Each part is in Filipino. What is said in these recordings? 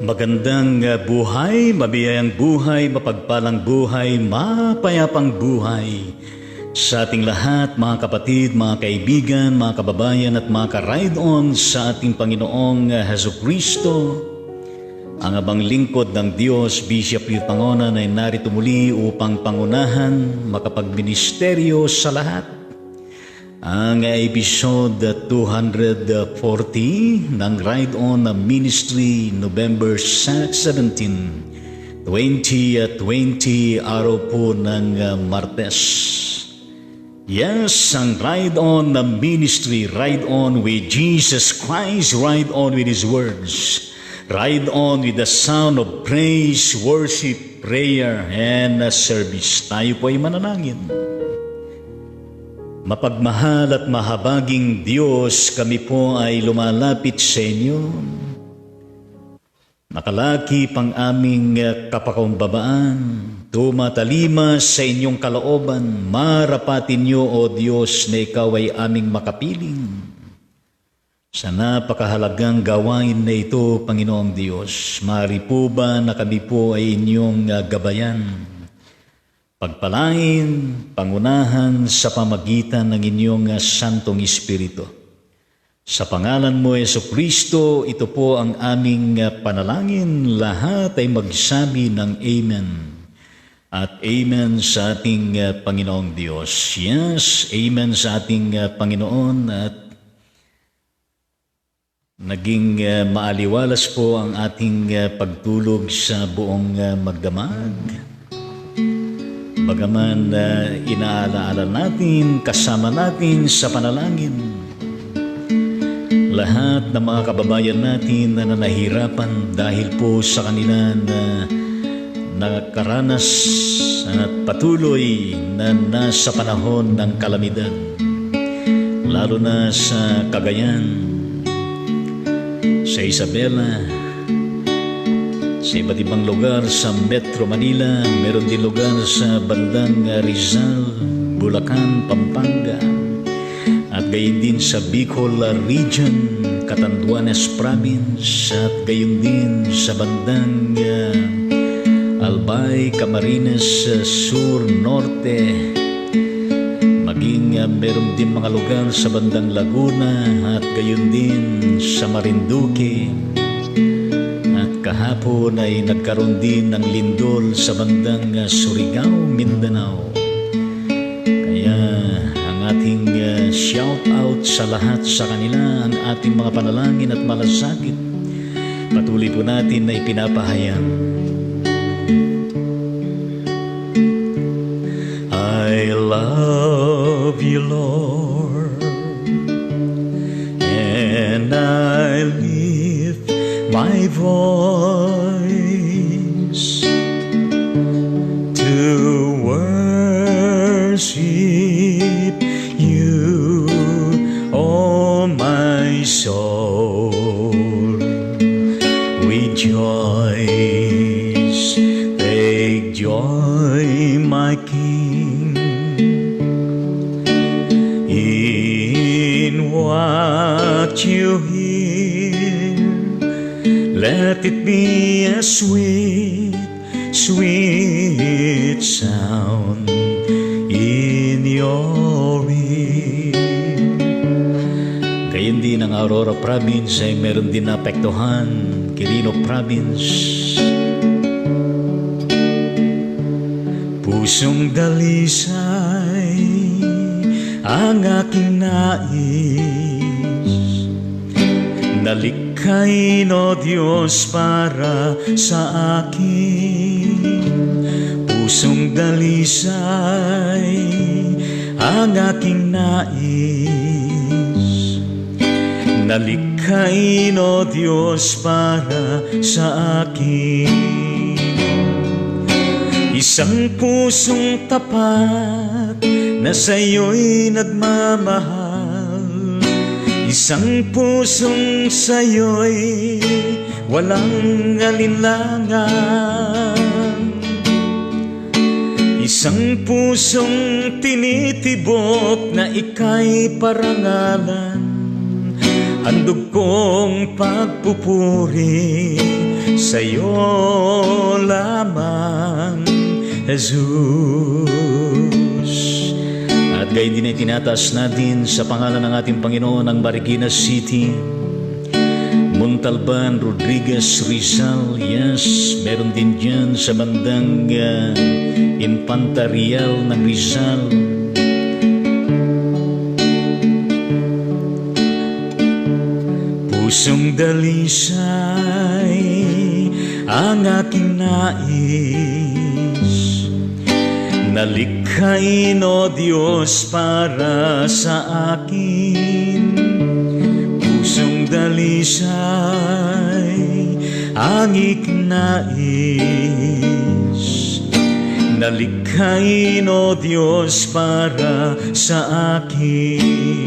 Magandang buhay, mabiyayang buhay, mapagpalang buhay, mapayapang buhay sa ating lahat, mga kapatid, mga kaibigan, mga kababayan at mga ka-ride-on sa ating Panginoong Jesucristo. Ang abang lingkod ng Diyos, Bishop Youth Pangonan ay narito muli upang pangunahan, makapagministeryo sa lahat. Ang episode 240 ng Ride On Ministry, November 17, 2020, araw po ng Martes. Yes, ang Ride On Ministry, Ride On with Jesus Christ, Ride On with His words, Ride On with the sound of praise, worship, prayer, and service. Tayo po ay manalangin. Mapagmahal at mahabaging Diyos, kami po ay lumalapit sa inyo. Nakalakip ang aming kapakumbabaan, tumatalima sa inyong kalooban, marapatin niyo, O Diyos, na Ikaw ay aming makapiling. Sa napakahalagang gawain na ito, Panginoong Diyos, maaari po ba na kami po ay inyong gabayan? Pagpalain, pangunahan sa pamagitan ng inyong Santong Espiritu. Sa pangalan mo, Jesucristo, ito po ang aming panalangin. Lahat ay magsabi ng Amen. At Amen sa ating Panginoong Diyos. Yes, Amen sa ating Panginoon. At naging maaliwalas po ang ating pagtulog sa buong magdamag. Bagaman inaalaala natin, kasama natin sa panalangin, lahat ng mga kababayan natin na nahihirapan dahil po sa kanila na nakaranas at patuloy na nasa panahon ng kalamidad, lalo na sa Cagayan, sa Isabela, sa iba't ibang lugar sa Metro Manila, meron din lugar sa bandang Rizal, Bulacan, Pampanga, at gayon din sa Bicol Region, Catanduanes Province, at gayon din sa bandang Albay, Camarines Sur, Norte, maging meron din mga lugar sa bandang Laguna, at gayon din sa Marinduque. Kahapon ay nagkaroon din ng lindol sa bandang Surigao, Mindanao. Kaya ang ating shout out sa lahat sa kanila, ang ating mga panalangin at malasakit, patuloy po natin na ipinapahayag. I love you, Lord, and I lift my voice to worship you, oh my soul. Rejoice, take joy, my King, in what you hear. Let it be a sweet, sweet sound in your ear. Gayon din ang Aurora Province ay meron din naapektuhan, Quirino Province. Pusong dalisay ang aking nais, nalikhain, O Diyos, para sa akin. Pusong dalisay ang aking nais, nalikhain, O Diyos, para sa akin. Isang pusong tapat na sa'yo'y nagmamahal, isang pusong sa'yo'y walang alinlangan, isang pusong tinitibok na ika'y parangalan, handog kong pagpupuri sa'yo lamang, Jesus. At gayon din ay tinataas natin sa pangalan ng ating Panginoon ang Marikina City, Montalban, Rodriguez, Rizal. Yes, meron din dyan sa bandang Infanta Real ng Rizal. Pusong dalisay ang aking nais, nalikhain o Diyos para sa akin. Pusong dalisay ang aking nais, nalikhain o Diyos para sa akin.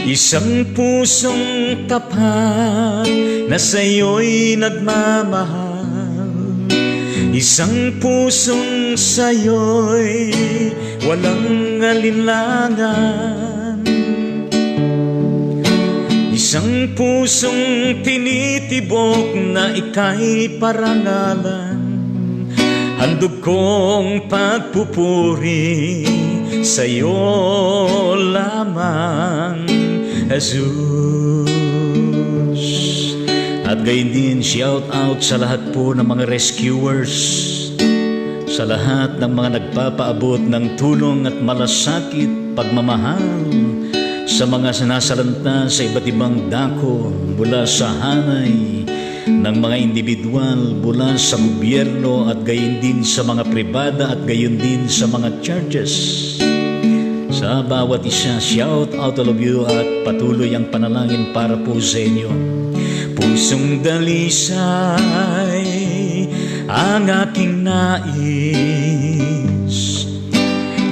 Isang pusong tapat na sa'yo'y nagmamahal, isang pusong sa'yo'y walang alinlangan, isang pusong tinitibok na ika'y parangalan. Handog kong pagpupuri sa'yo lamang, Jesus. At gayon din, shout out sa lahat po ng mga rescuers, sa lahat ng mga nagpapaabot ng tulong at malasakit, pagmamahal sa mga sinasalanta sa iba't ibang dako, mula sa hanay ng mga individual, mula sa gobyerno, at gayon din sa mga pribada, at gayon din sa mga churches. Sa bawat isa, shout out all of you, at patuloy ang panalangin para po sa inyo. Pusong dalisay ang aking nais,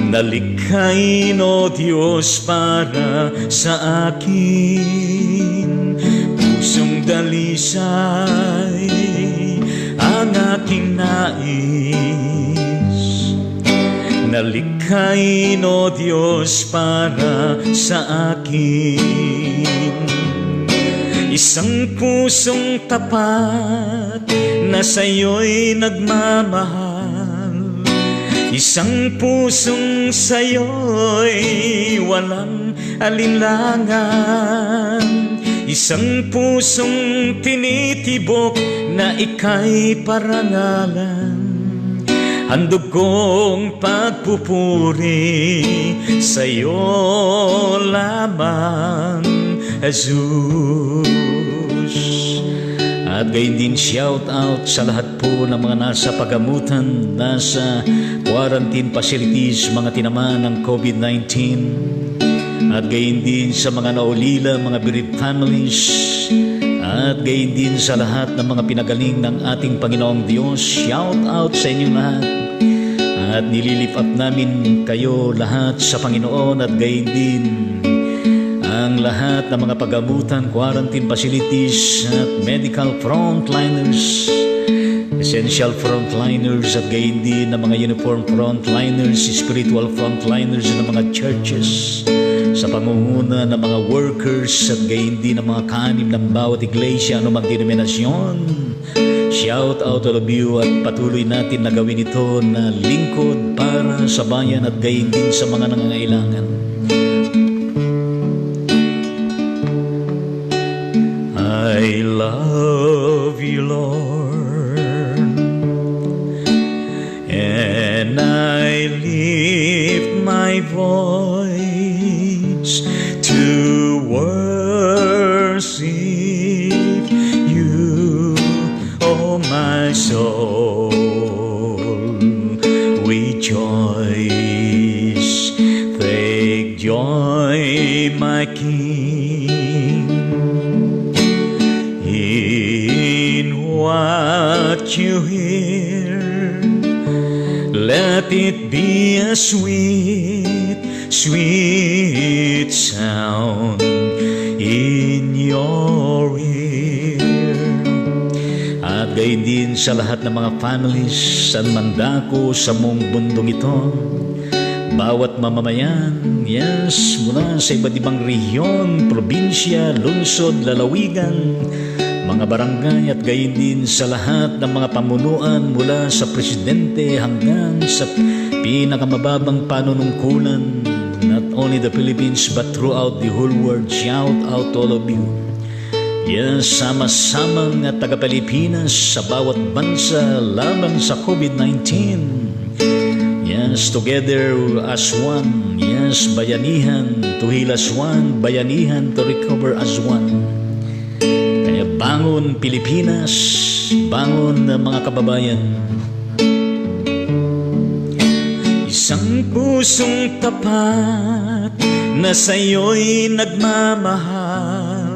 nalikhain o Diyos para sa akin. Pusong dalisay ang aking nais, nalikhain o Diyos para sa akin. Isang pusong tapat na sa'yo'y nagmamahal, isang pusong sa'yo'y walang alinlangan, isang pusong tinitibok na ika'y parangalan. Handog kong pagpupuri sa'yo lamang, Jesus. At gayon din, shout out sa lahat po ng mga nasa pagamutan, nasa quarantine facilities, mga tinamaan ng COVID-19. At gayon din sa mga naulila, mga bereaved families. At gayon din sa lahat ng mga pinagaling ng ating Panginoong Diyos. Shout out sa inyong lahat. At nililift up namin kayo lahat sa Panginoon. At gayon din ang lahat ng mga pagamutan, quarantine facilities, at medical frontliners, essential frontliners, at gayon din ng mga uniform frontliners, spiritual frontliners ng mga churches, sa pangunguna ng mga workers, at gayon din ng mga kaanib ng bawat iglesia, anumang denominasyon. Shout out all of you, at patuloy natin na gawin ito na lingkod para sa bayan, at gayon din sa mga nangangailangan. I love you, Lord, and I lift my voice to worship you, oh my soul, rejoice, take joy, my King, in what you hear. Let it be a sweet, sweet sound in your ear. At gayon din sa lahat ng mga families sa mandako sa mong bundong ito, bawat mamamayan, yes, mula sa iba't ibang rehiyon, probinsya, lungsod, lalawigan, mga mga barangay at gayon din sa lahat ng mga pamunuan mula sa presidente hanggang sa pinakamababang panunungkulan, not only the Philippines but throughout the whole world. Shout out to all of you. Yes, sama-samang taga-Pilipinas sa bawat bansa laban sa COVID-19. Yes, together as one. Yes, bayanihan to heal as one, bayanihan to recover as one. Kaya bangon Pilipinas, bangon mga kababayan. Isang pusong tapat na sa'yo'y nagmamahal.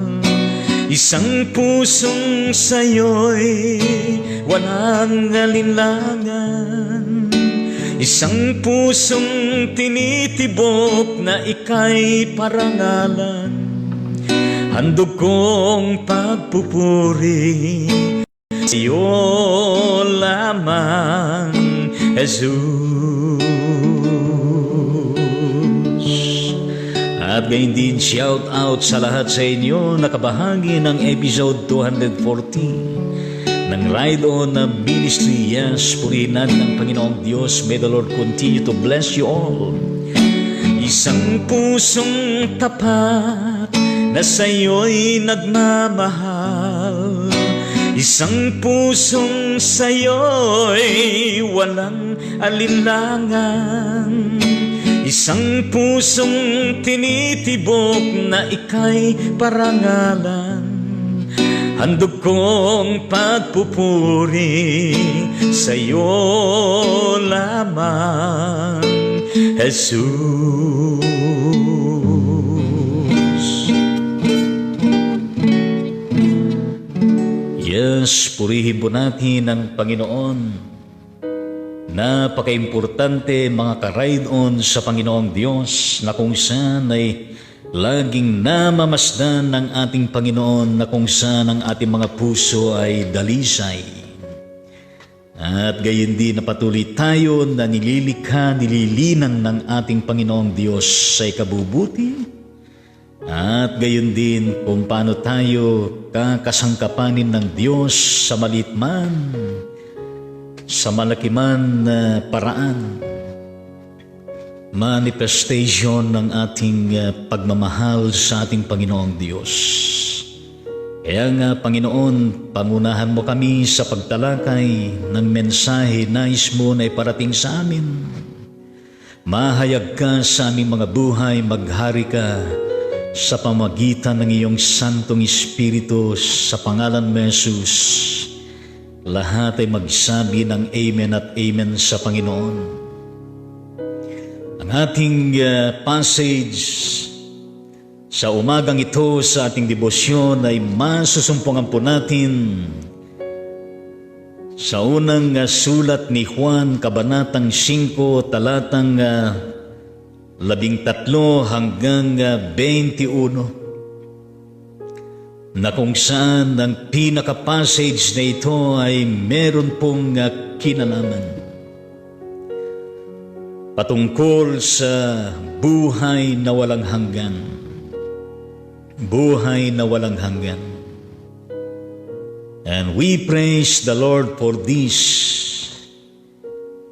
Isang pusong sa'yo'y walang alinlangan. Isang pusong tinitibok na ika'y parangalan. Handog kong pagpupuri sa'yo lamang, Jesus. At gayon din shout out sa lahat sa inyo nakabahagi ng episode 240 ng Ride On Ministry. Yes, purihin natin ang Panginoong Diyos. May the Lord continue to bless you all. Isang pusong tapat na sa'yo'y nagmamahal. Isang pusong sa'yo'y walang alinlangan. Isang pusong tinitibok na ika'y parangalan. Handog kong pagpupuri sa'yo lamang, Jesus. Yes, purihin po natin ang Panginoon. Napaka-importante mga ka-ride on sa Panginoong Diyos na kung saan ay laging namamasdan ng ating Panginoon, na kung saan ang ating mga puso ay dalisay. At gayon din na patuloy tayo na nililikha, nililinang ng ating Panginoong Diyos sa ikabubuti. At gayon din kung paano tayo kakasangkapanin ng Diyos sa maliit man, sa malaki man na paraan. Manifestation ng ating pagmamahal sa ating Panginoong Diyos. Kaya nga, Panginoon, pamunahan mo kami sa pagtalakay ng mensahe nais mo na iparating sa amin. Mahayag ka sa aming mga buhay, maghari ka sa pamagitan ng iyong Santong Espiritu sa pangalan mo, Jesus. Lahat ay magsabi ng Amen at Amen sa Panginoon. Ang ating passage sa umagang ito sa ating debosyon ay masusumpungan po natin sa unang sulat ni Juan, Kabanatang 5, talatang 13 hanggang 21, na kung saan ang pinaka-passage na ito ay meron pong kinalaman patungkol sa buhay na walang hanggan. Buhay na walang hanggan. And we praise the Lord for this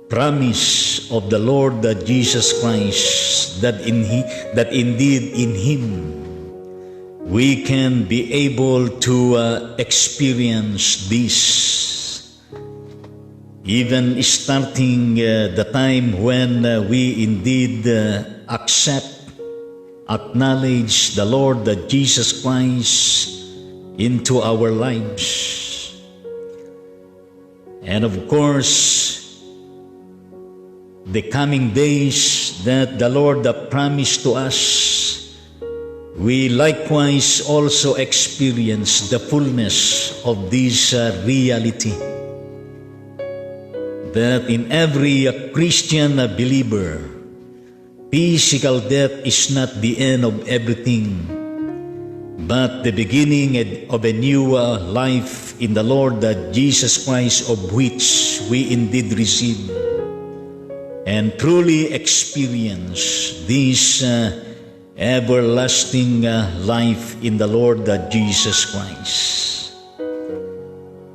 promise of the Lord Jesus Christ, that indeed in Him we can be able to experience this. Even starting the time when we indeed acknowledge the Lord Jesus Christ into our lives. And of course, the coming days that the Lord promised to us, we likewise also experience the fullness of this reality. That in every Christian believer, physical death is not the end of everything, but the beginning of a new life in the Lord Jesus Christ, of which we indeed receive and truly experience this everlasting life in the Lord Jesus Christ.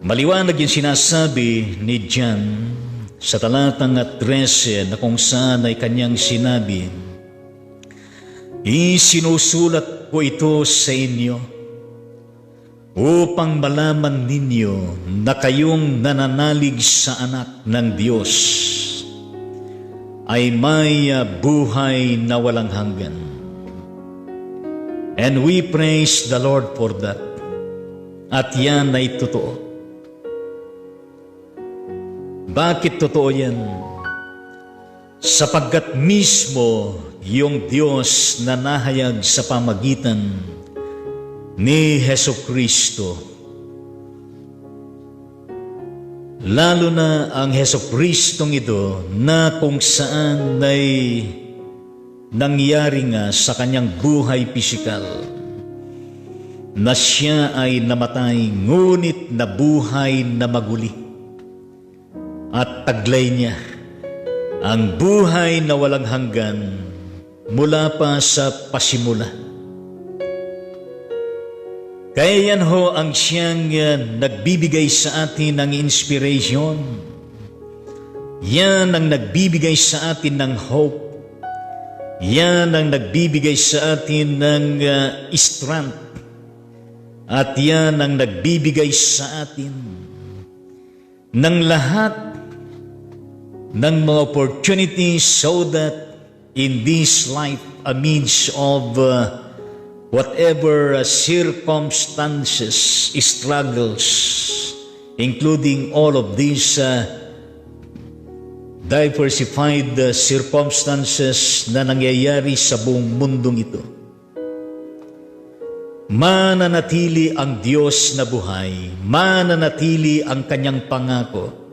Maliwanag yung sinasabi ni John sa talatang 13 na kung saan ay kanyang sinabi, isinusulat ko ito sa inyo upang malaman ninyo na kayong nananalig sa anak ng Diyos ay may buhay na walang hanggan. And we praise the Lord for that. At yan ay totoo. Bakit totoo yan? Sapagkat mismo yung Diyos na nahayag sa pamagitan ni Hesukristo, lalo na ang Hesukristong ito na kung saan ay nangyari nga sa kanyang buhay pisikal, na siya ay namatay ngunit nabuhay na maguli. At taglay niya ang buhay na walang hanggan mula pa sa pasimula. Kaya yan ho ang siyang nagbibigay sa atin ng inspiration. Yan ang nagbibigay sa atin ng hope. Yan ang nagbibigay sa atin ng strength. At yan ang nagbibigay sa atin ng lahat ng mga opportunities so that in this life, amidst of whatever circumstances, struggles, including all of these diversified circumstances na nangyayari sa buong mundong ito, mananatili ang Diyos na buhay, mananatili ang kanyang pangako,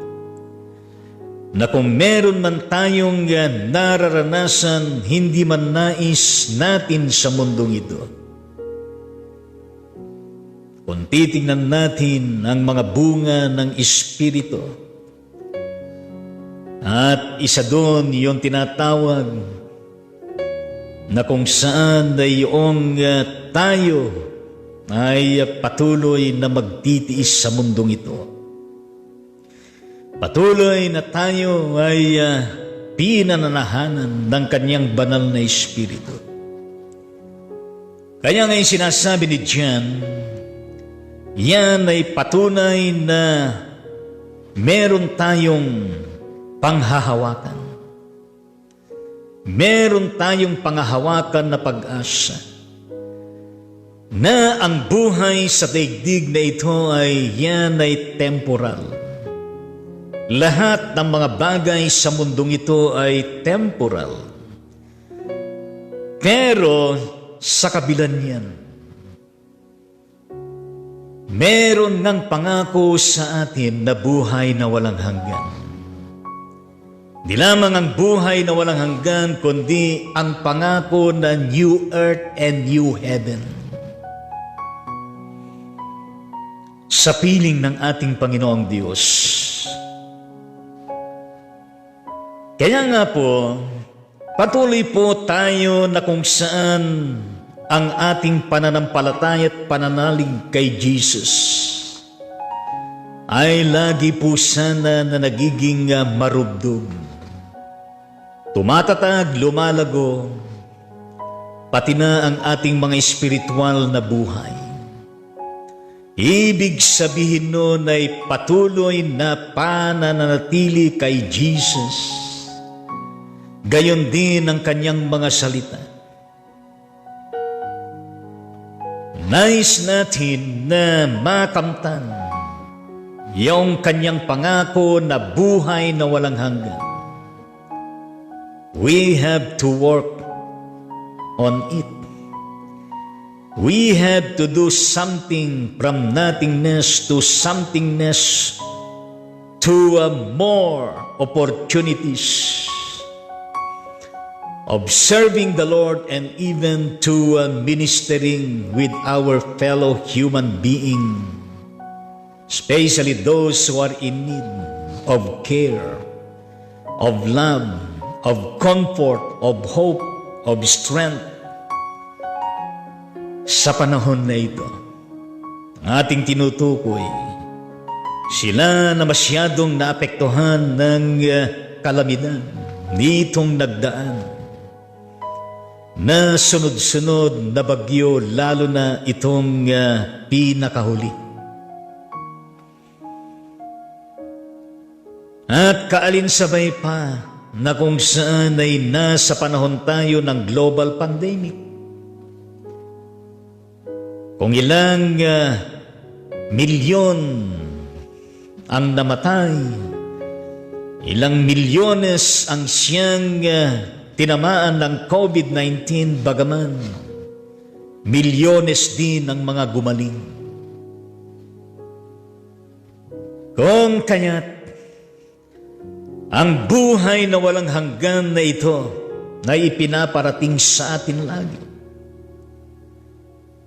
na kung meron man tayong nararanasan, hindi man nais natin sa mundong ito, kung titingnan natin ang mga bunga ng Espiritu, at isa doon yung tinatawag na kung saan ay yung tayo ay patuloy na magtitiis sa mundong ito. Patuloy na tayo ay pinananahanan ng kanyang banal na Espiritu. Kaya ngayon sinasabi ni John, yan ay patunay na meron tayong panghahawakan. Meron tayong panghahawakan na pag-asa na ang buhay sa daigdig na ito ay yan ay temporal. Lahat ng mga bagay sa mundong ito ay temporal. Pero sa kabila niyan, meron ngang pangako sa atin na buhay na walang hanggan. Di lamang ang buhay na walang hanggan, kundi ang pangako na new earth and new heaven. Sa piling ng ating Panginoong Diyos. Kaya nga po, patuloy po tayo na kung saan ang ating pananampalataya at pananalig kay Jesus ay lagi po sana na nagiging marubdog. Tumatatag, lumalago, pati na ang ating mga espiritual na buhay. Ibig sabihin nun ay patuloy na pananatili kay Jesus. Gayon din ang kanyang mga salita. Nais natin na makamtan yung kanyang pangako na buhay na walang hanggan. We have to work on it. We have to do something from nothingness to somethingness to more opportunities of serving the Lord and even to ministering with our fellow human being, especially those who are in need of care, of love, of comfort, of hope, of strength. Sa panahon na ito, ating tinutukoy Sila na masyadong naapektuhan ng kalamidad nitong nagdaan, na sunod-sunod na bagyo, lalo na itong pinakahuli. At kaalinsabay pa na kung saan ay nasa panahon tayo ng global pandemic. Kung ilang milyon ang namatay, ilang milyones ang siyang tinamaan ng COVID-19, bagaman milyones din ang mga gumaling. Kung kaya't ang buhay na walang hanggan na ito na ipinaparating sa atin lagi,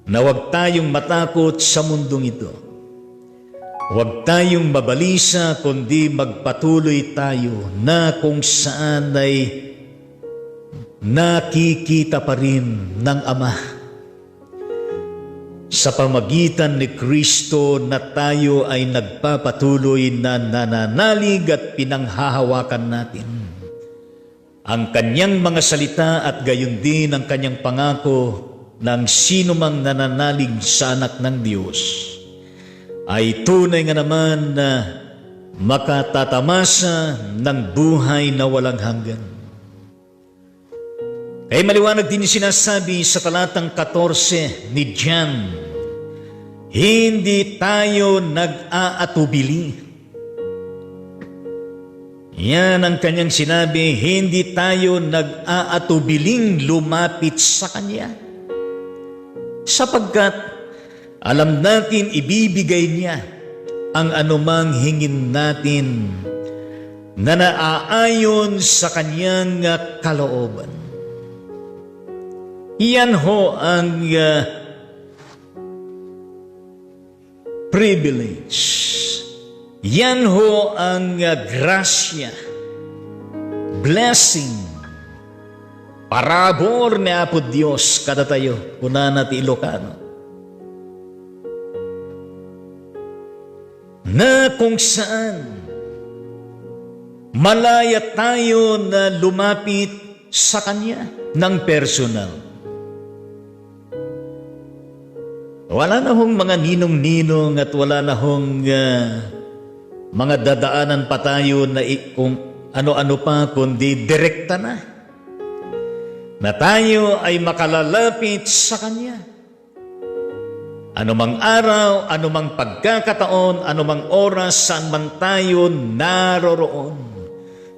na huwag tayong matakot sa mundong ito. Huwag tayong mabalisa, kundi magpatuloy tayo na kung saan ay nakikita pa rin ng Ama sa pamagitan ni Kristo, na tayo ay nagpapatuloy na nananalig at pinanghahawakan natin ang kanyang mga salita, at gayon din ang kanyang pangako ng sino mang nananalig sa anak ng Diyos ay tunay nga naman na makatatamasa ng buhay na walang hanggan. Kaya maliwanag din sinasabi sa talatang 14 ni John, hindi tayo nag-aatubili. Yan ang kanyang sinabi, hindi tayo nag-aatubiling lumapit sa Kanya, sapagkat alam natin ibibigay niya ang anumang hingin natin na naaayon sa Kanyang kalooban. Yan ho ang privilege. Yan ho ang grasya, blessing, parabor ni Apo Diyos kada tayo, kunan at Ilocano, na kung saan malaya tayo na lumapit sa Kanya ng personal. Wala na hong mga ninong-ninong at wala na hong mga dadaanan pa tayo na kung ano-ano pa, kundi direkta na tayo ay makalalapit sa Kanya. Anumang araw, anumang pagkakataon, anumang oras, saan man tayo naroroon,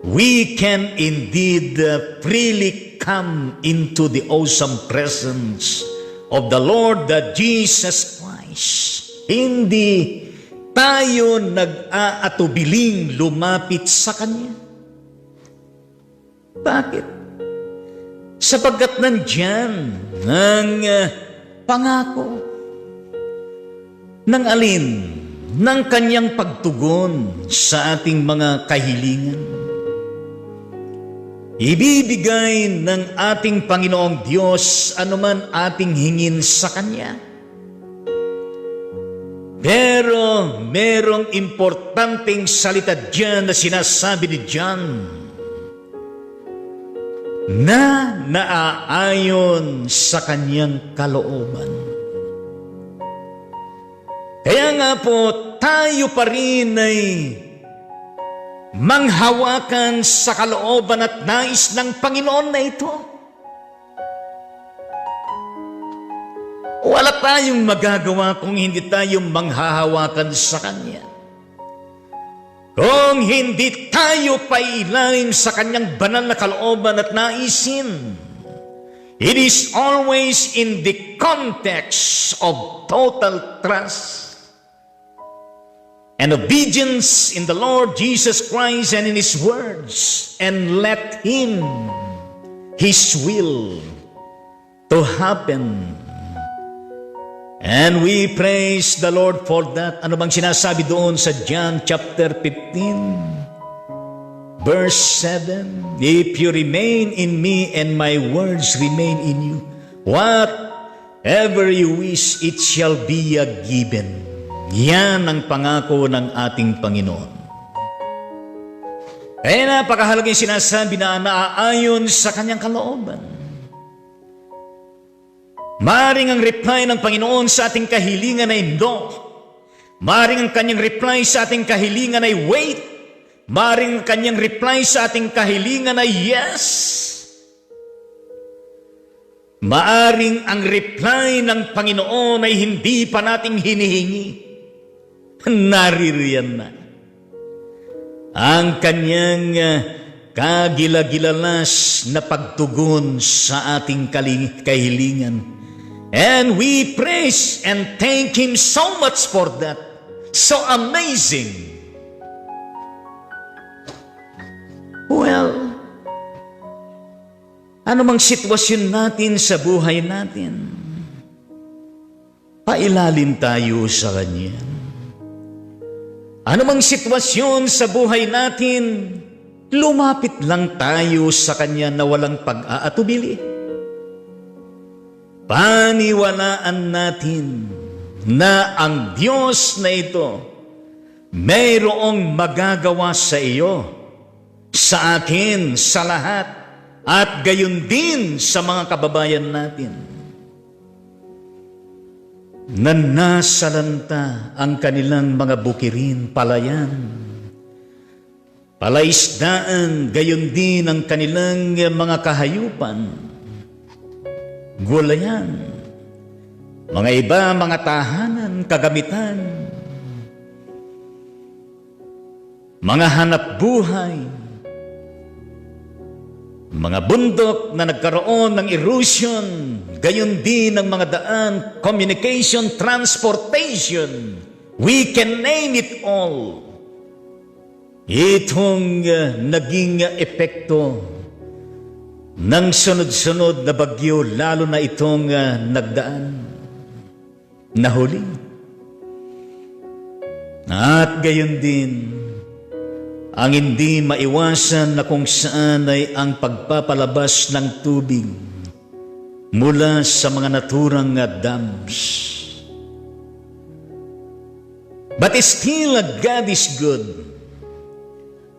we can indeed freely come into the awesome presence of the Lord Jesus Christ. Hindi tayo nag-aatubiling lumapit sa Kanya. Bakit? Sapagkat nandyan ang pangako ng alin? Ng Kanyang pagtugon sa ating mga kahilingan. Ibibigay ng ating Panginoong Diyos anuman ating hingin sa Kanya. Pero merong importanteng salita diyan na sinasabi ni John na naaayon sa Kanyang kalooban. Kaya nga po, tayo pa rin ay manghawakan sa kalooban at nais ng Panginoon na ito. Wala tayong magagawa kung hindi tayo manghahawakan sa Kanya. Kung hindi tayo pailalim sa Kanyang banal na kalooban at naisin, it is always in the context of total trust and obedience in the Lord Jesus Christ and in His words, and let Him, His will to happen. And we praise the Lord for that. Ano bang sinasabi doon sa John chapter 15, verse 7? If you remain in me and my words remain in you, whatever you wish, it shall be given. Yan ang pangako ng ating Panginoon. Kaya napakahalaga yung sinasabi na naaayon sa kanyang kalooban. Maring ang reply ng Panginoon sa ating kahilingan ay no. Maring ang kanyang reply sa ating kahilingan ay wait. Maring ang kanyang reply sa ating kahilingan ay yes. Maaring ang reply ng Panginoon ay hindi pa nating hinihingi. Naririyan na ang kanyang kagilagilalas na pagtugon sa ating kahilingan. And we praise and thank Him so much for that. So amazing. Well, anumang sitwasyon natin sa buhay natin, pailalim tayo sa Kanya. Anumang sitwasyon sa buhay natin, lumapit lang tayo sa Kanya na walang pag-aatubili. Paniwalaan natin na ang Diyos na ito mayroong magagawa sa iyo, sa akin, sa lahat, at gayon din sa mga kababayan natin na nasalanta ang kanilang mga bukirin, palayan, palaisdaan, gayon din ang kanilang mga kahayupan, gulayan, mga iba, mga tahanan, kagamitan, mga hanap buhay, mga bundok na nagkaroon ng erosion, gayon din ang mga daan, communication, transportation, we can name it all. Itong naging epekto ng sunod-sunod na bagyo, lalo na itong nagdaan, nahuli. At gayon din, ang hindi maiwasan na kung saan ay ang pagpapalabas ng tubig mula sa mga naturang dams. But still God is good.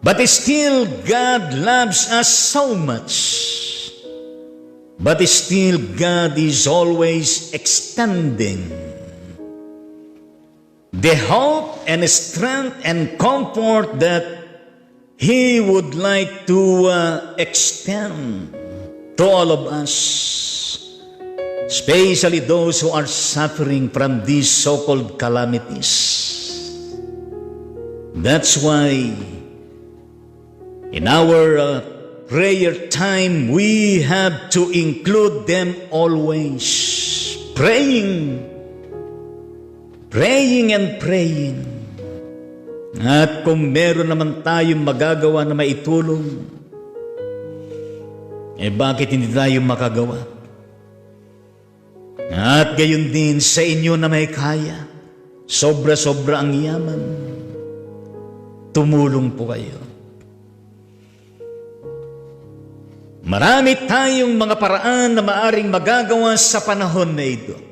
But still God loves us so much. But still God is always extending the hope and strength and comfort that He would like to extend to all of us, especially those who are suffering from these so-called calamities. That's why in our prayer time, we have to include them always, praying and praying. At kung meron naman tayong magagawa na maitulong, bakit hindi tayo makagawa? At gayon din sa inyo na may kaya, sobra-sobra ang yaman, tumulong po kayo. Marami tayong mga paraan na maaring magagawa sa panahon na ito.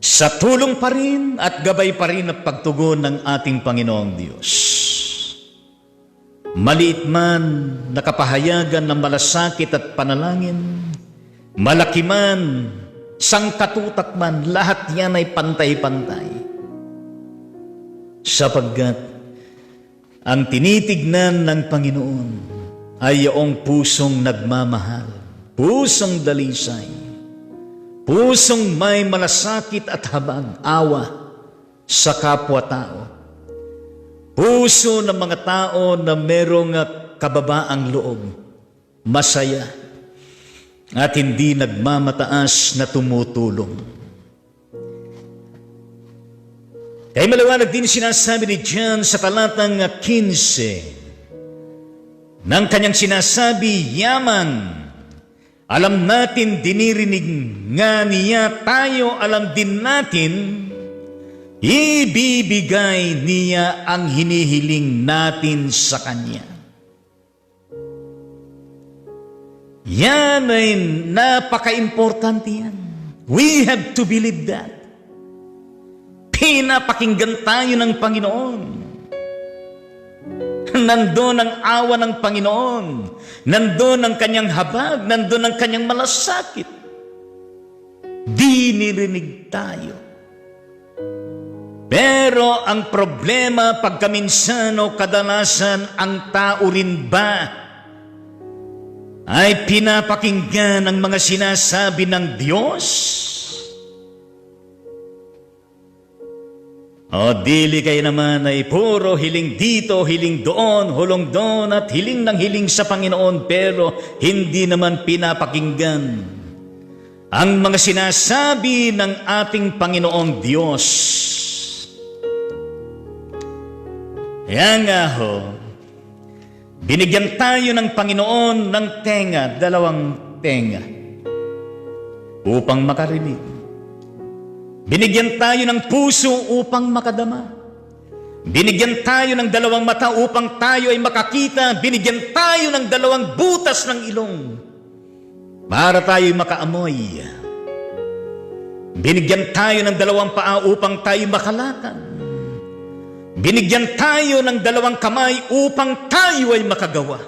Sa tulong pa rin at gabay pa rin ang pagtugon ng ating Panginoong Diyos. Maliit man nakapahayagan ng malasakit at panalangin, malaki man, sangkatutak man, lahat yan ay pantay-pantay. Sapagkat ang tinitignan ng Panginoon ay iyong pusong nagmamahal, pusong dalisay, pusong may malasakit at habag, awa sa kapwa-tao. Puso ng mga tao na merong kababaang loob, masaya, at hindi nagmamataas na tumutulong. Kaya maliwanag din sinasabi ni John sa talatang 15 ng kanyang sinasabi, yaman, alam natin, dinirinig nga niya tayo, alam din natin, ibibigay niya ang hinihiling natin sa Kanya. Yan ay napaka-importante yan. We have to believe that. Pinapakinggan tayo ng Panginoon. Nandun ang awa ng Panginoon. Nandun ang kanyang habag. Nandun ang kanyang malasakit. Dinirinig tayo. Pero ang problema pagkaminsan o kadalasan, ang tao rin ba ay pinapakinggan ang mga sinasabi ng Diyos? O dili kayo naman ay puro hiling dito, hiling doon, hulong doon at hiling ng hiling sa Panginoon, pero hindi naman pinapakinggan ang mga sinasabi ng ating Panginoong Diyos. Kaya nga ho, binigyan tayo ng Panginoon ng tenga, 2 tenga, upang makarinig. Binigyan tayo ng puso upang makadama. Binigyan tayo ng 2 mata upang tayo ay makakita. Binigyan tayo ng 2 butas ng ilong para tayo ay makaamoy. Binigyan tayo ng 2 paa upang tayo makalakad. Binigyan tayo ng 2 kamay upang tayo ay makagawa.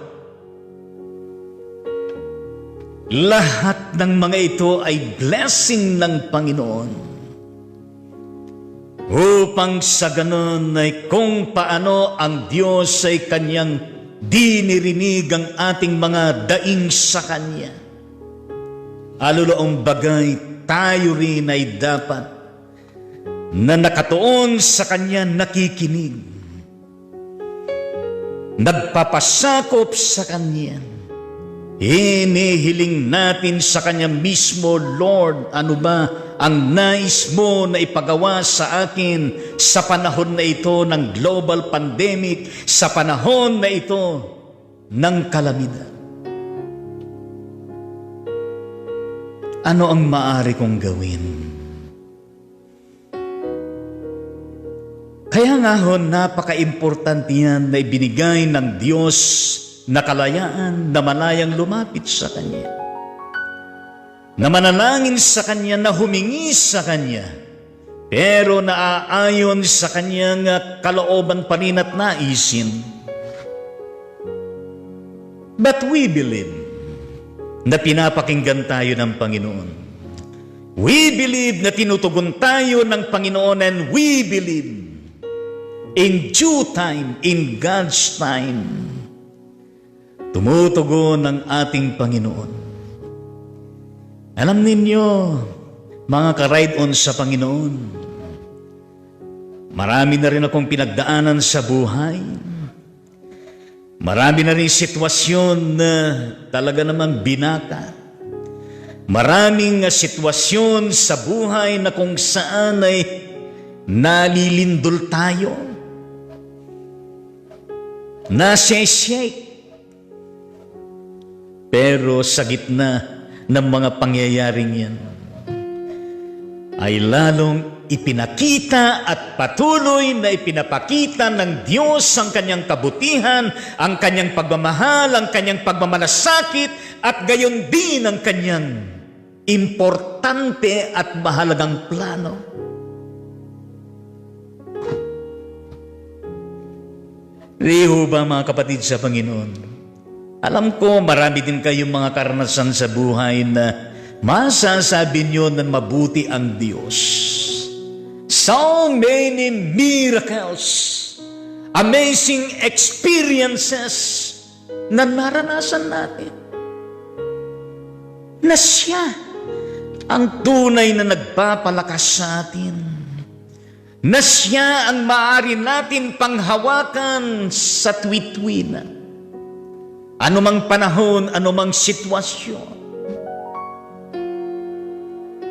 Lahat ng mga ito ay blessing ng Panginoon. Upang sa ganon ay kung paano ang Diyos ay kanyang dinirinig ang ating mga daing sa Kanya. Alulaong bagay, tayo rin ay dapat na nakatuon sa Kanya nakikinig. Nagpapasakop sa Kanya. Hinihiling natin sa Kanya mismo, Lord, ano ba ang nais mo na ipagawa sa akin sa panahon na ito ng global pandemic, sa panahon na ito ng kalamidad? Ano ang maaari kong gawin? Kaya nga ho, napaka-importante yan na ibinigay ng Diyos na kalayaan na malayang lumapit sa Kanya, na manalangin sa Kanya, na humingi sa Kanya, pero naaayon sa Kanyang kalooban pa rin at naisin. But we believe na pinapakinggan tayo ng Panginoon. We believe na tinutugon tayo ng Panginoon, and we believe in due time, in God's time, tumutugon ang ating Panginoon. Alam ninyo, mga ka-ride-on sa Panginoon, marami na rin akong pinagdaanan sa buhay. Marami na rin sitwasyon na talaga namang binaka. Maraming sitwasyon sa buhay na kung saan ay nalilindol tayo, nase-shake. Pero sa gitna ng mga pangyayaring yan, ay lalong ipinakita at patuloy na ipinapakita ng Diyos ang kanyang kabutihan, ang kanyang pagmamahal, ang kanyang pagmamalasakit, at gayon din ang kanyang importante at mahalagang plano. Di ho ba, mga kapatid sa Panginoon? Alam ko, marami din kayong mga karanasan sa buhay na masasabi nyo na mabuti ang Diyos. So many miracles, amazing experiences na naranasan natin. Na siya ang tunay na nagpapalakas sa atin. Na siya ang maaari natin panghawakan sa tuwi-tuwi. Anumang panahon, anumang sitwasyon.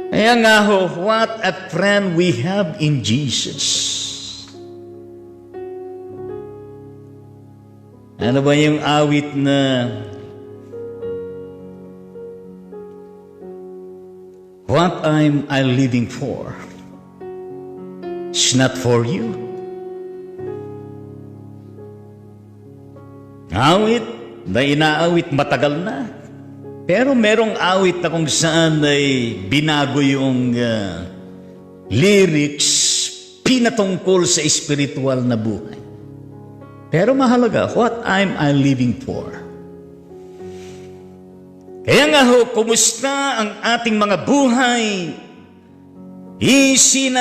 Kaya nga ho, what a friend we have in Jesus. Ano ba yung awit na what I'm living for? It's not for you. Awit na inaawit matagal na. Pero merong awit na kung saan ay binago yung lyrics, pinatungkol sa espiritual na buhay. Pero mahalaga, what am I living for? Kaya nga ho, kumusta ang ating mga buhay?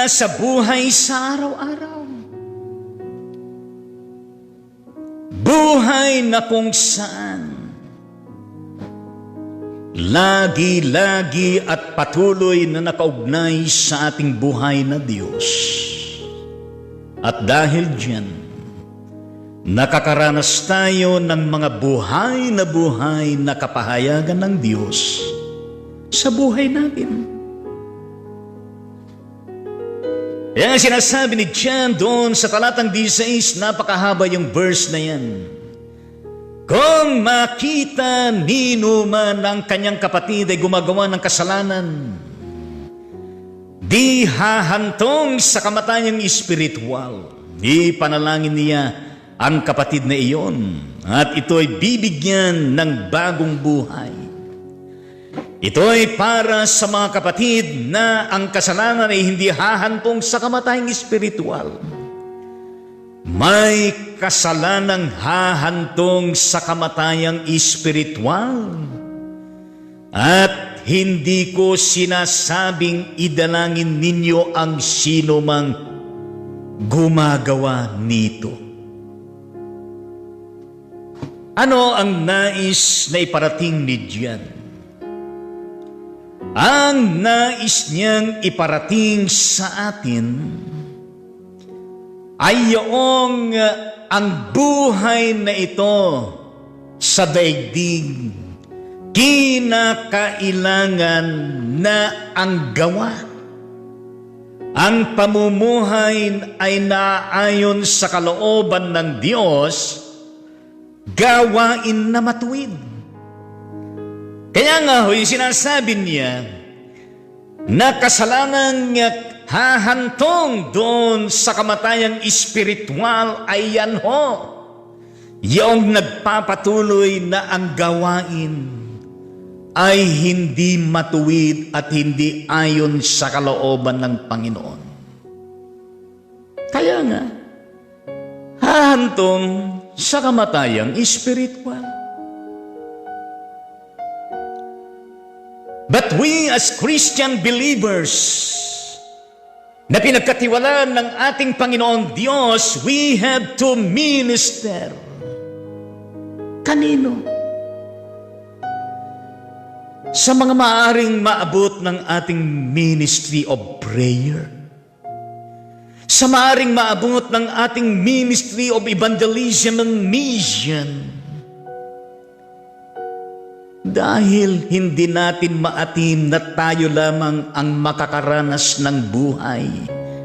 Sa buhay sa araw-araw. Buhay na kung saan lagi-lagi at patuloy na nakaugnay sa ating buhay na Diyos. At dahil diyan, nakakaranas tayo ng mga buhay na kapahayagan ng Diyos sa buhay natin. Kaya sinasabi ni John doon sa talatang 16, napakahaba yung verse na yan. Kung makita nino man ang kanyang kapatid ay gumagawa ng kasalanan, di hahantong sa kamatayang espiritual. Di panalangin niya ang kapatid na iyon at ito'y bibigyan ng bagong buhay. Ito'y para sa mga kapatid na ang kasalanan ay hindi hahantong sa kamatayang espiritual. May kasalanang hahantong sa kamatayang espiritual. At hindi ko sinasabing idalangin ninyo ang sino mang gumagawa nito. Ano ang nais na iparating ni Diyan? Ang nais niyang iparating sa atin ay yung ang buhay na ito sa daigdig, kinakailangan na ang gawa. Ang pamumuhay ay naayon sa kalooban ng Diyos, gawain na matuwid. Kaya nga ho, yung sinasabi niya na kasalanan niya hahantong doon sa kamatayang espiritual ay yan ho. Yung nagpapatuloy na ang gawain ay hindi matuwid at hindi ayon sa kalooban ng Panginoon. Kaya nga, hahantong sa kamatayang espiritual. But we as Christian believers na pinagkatiwalaan ng ating Panginoon Diyos, we have to minister. Kanino? Sa mga maaaring maabot ng ating ministry of prayer. Sa maaaring maabot ng ating ministry of evangelism and mission. Dahil hindi natin maatim na tayo lamang ang makakaranas ng buhay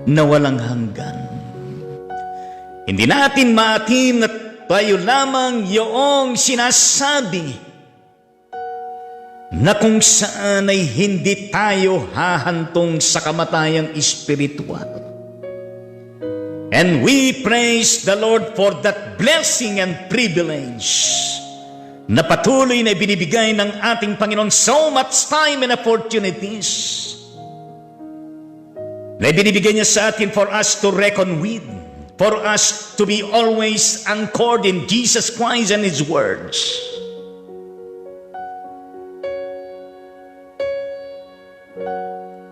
na walang hanggan. Hindi natin maatim na tayo lamang yung sinasabi na kung saan ay hindi tayo hahantong sa kamatayang espiritual. And we praise the Lord for that blessing and privilege na patuloy na binibigay ng ating Panginoon, so much time and opportunities na binibigay niya sa atin for us to reckon with, for us to be always anchored in Jesus Christ and His words.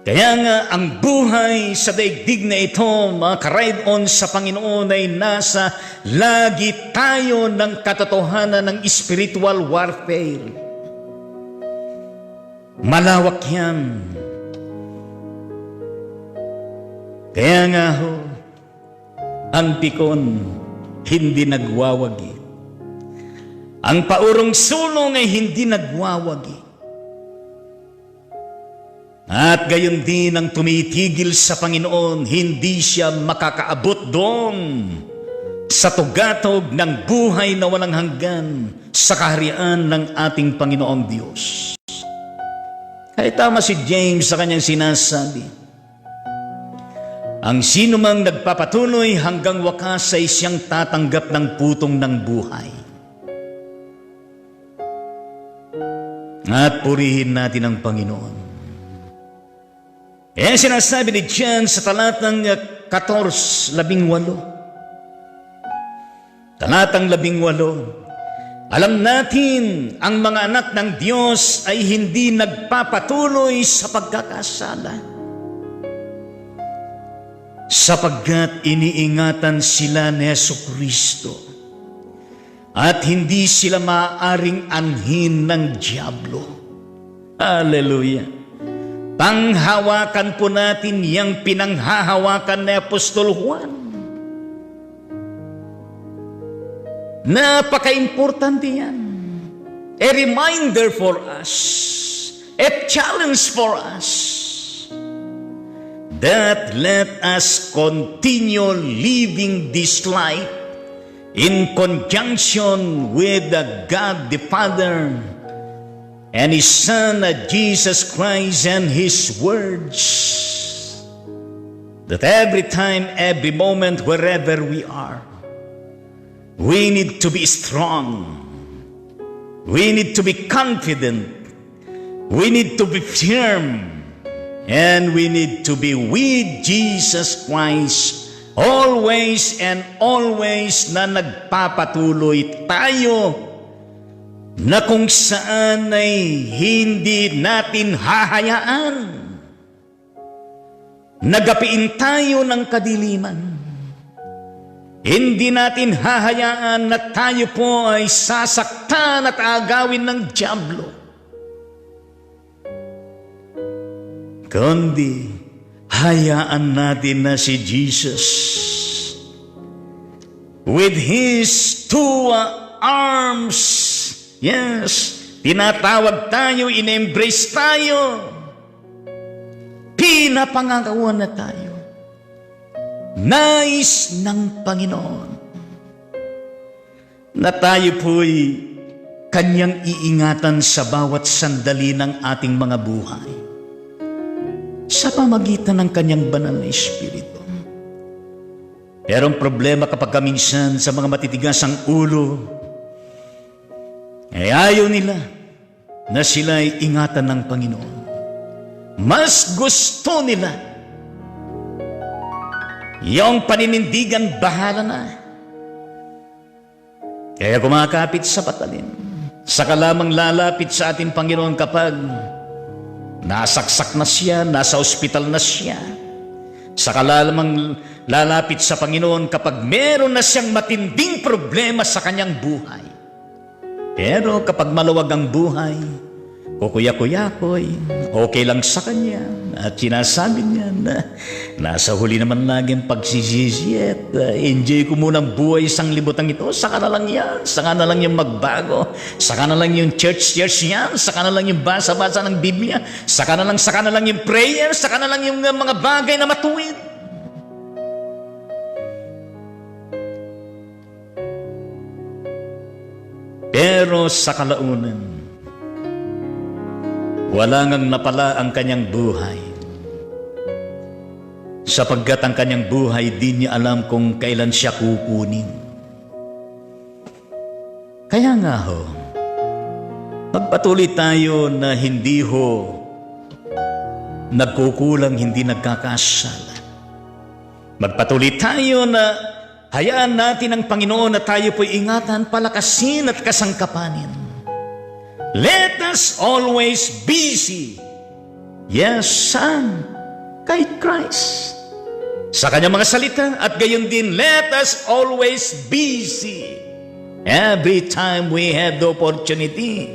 Kaya nga ang buhay sa daigdig na ito, mga ka-ride-on sa Panginoon, ay nasa lagi tayo ng katotohanan ng spiritual warfare. Malawak yan. Kaya nga ho, ang pikon hindi nagwawagi. Ang paurong sulong ay hindi nagwawagi. At gayon din ang tumitigil sa Panginoon, hindi siya makakaabot doon sa tugatog ng buhay na walang hanggan sa kaharian ng ating Panginoong Diyos. Kaya tama si James sa kanyang sinasabi, ang sino mang nagpapatuloy hanggang wakas ay siyang tatanggap ng putong ng buhay. At purihin natin ang Panginoon. Kaya sinasabi ni John sa talatang 14, 18. Talatang 18. Alam natin, ang mga anak ng Diyos ay hindi nagpapatuloy sa pagkakasala, sapagkat iniingatan sila ni Jesucristo at hindi sila maaaring anhin ng dyablo. Hallelujah! Panghawakan po natin yung pinanghahawakan ni Apostol Juan. Napaka-importante yan. A reminder for us, a challenge for us, that let us continue living this life in conjunction with the God the Father and His Son Jesus Christ and His words, that every time, every moment, wherever we are, we need to be strong. We need to be confident. We need to be firm. And we need to be with Jesus Christ always and always, na nagpapatuloy tayo, na kung saan ay hindi natin hahayaan nagapiin tayo ng kadiliman. Hindi natin hahayaan na tayo po ay sasaktan at agawin ng dyablo. Kundi, hayaan natin na si Jesus, with His two arms, yes, tinatawag tayo, in-embrace tayo, pinapangakawan na tayo. Nais ng Panginoon na tayo po'y Kanyang iingatan sa bawat sandali ng ating mga buhay sa pamagitan ng Kanyang banal na Espiritu. Pero ang problema kapag minsan sa mga matitigas ang ulo, ay ayaw nila na sila ay ingatan ng Panginoon. Mas gusto nila yung paninindigan, bahala na. Kaya kumakapit sa patalim. Saka lamang lalapit sa ating Panginoon kapag nasaksak na siya, nasa ospital na siya. Saka lamang lalapit sa Panginoon kapag meron na siyang matinding problema sa kanyang buhay. Pero kapag maluwag ang buhay, kukuya-kuyakoy, okay lang sa kanya. At sinasabi niya na nasa huli naman lagi ang pagsisisi at enjoy ko muna ang buhay isang libutang ito. Saka na lang yan. Saka na lang yung magbago. Saka na lang yung church yan. Saka na lang yung basa-basa ng Biblia. Saka na lang yung prayer. Saka na lang yung mga bagay na matuwid. Pero sa kalaunan, wala ngang napala ang kanyang buhay, sapagkat ang kanyang buhay di niya alam kung kailan siya kukunin. Kaya nga ho, magpatuloy tayo na hindi ho nagkukulang, hindi nagkakasala. Magpatuloy tayo na hayaan natin ang Panginoon na tayo po'y ingatan, palakasin at kasangkapanin. Let us always busy, yes, son, kay Christ, sa kanyang mga salita, at gayon din, let us always busy every time we have the opportunity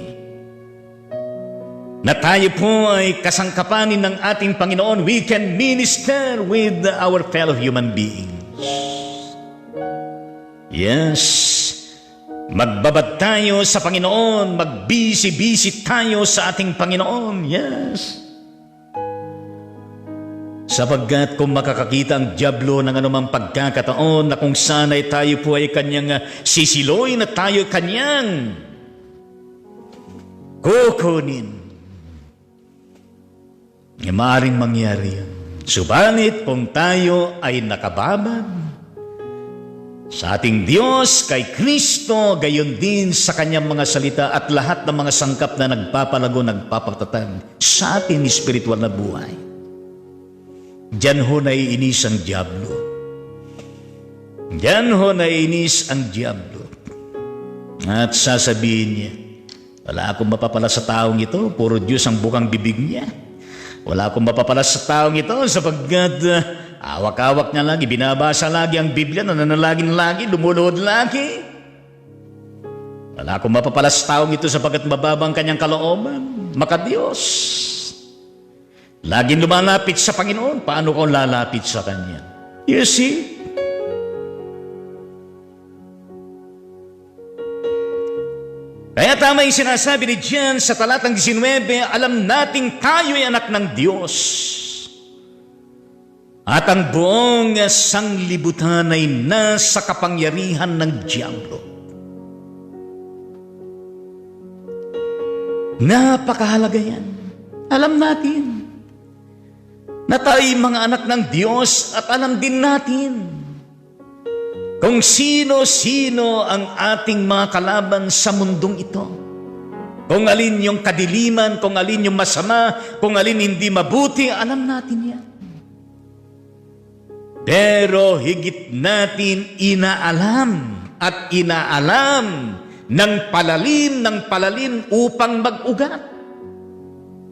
na tayo po ay kasangkapanin ng ating Panginoon. We can minister with our fellow human beings. Yes, magbabad tayo sa Panginoon, magbisi-bisi tayo sa ating Panginoon. Yes. Sapagkat kung makakakita ang dyablo ng anumang pagkakataon na kung saan ay tayo po ay kanyang sisiloy, na tayo kanyang kukunin, maaaring mangyari yun. Subalit kung tayo ay nakababad sa ating Diyos, kay Kristo, gayon din sa kanyang mga salita at lahat ng mga sangkap na nagpapalago, nagpapatatag sa ating espiritual na buhay, diyan ho naiinis ang dyablo. Diyan ho nainis ang diablo. At sasabihin niya, wala akong mapapala sa taong ito, puro Diyos ang bukang bibig niya. Wala akong mapapala sa taong ito sapagkat awak-awak niya lagi, binabasa lagi ang Biblia, nananalangin lagi, lumuluhod lagi. Wala akong mapapala sa taong ito sapagkat mababang kanyang kalooban, makadiyos. Laging lumalapit sa Panginoon, paano kung lalapit sa Kanya? You see? Kaya tama yung sinasabi ni John sa talatang 19, alam nating tayo'y anak ng Diyos. At ang buong sanglibutan ay nasa kapangyarihan ng diablo. Napakahalaga yan. Alam natin na tayo'y mga anak ng Diyos at alam din natin kung sino-sino ang ating mga kalaban sa mundong ito. Kung alin yung kadiliman, kung alin yung masama, kung alin hindi mabuti, alam natin yan. Pero higit natin inaalam at inaalam ng palalim upang mag-ugat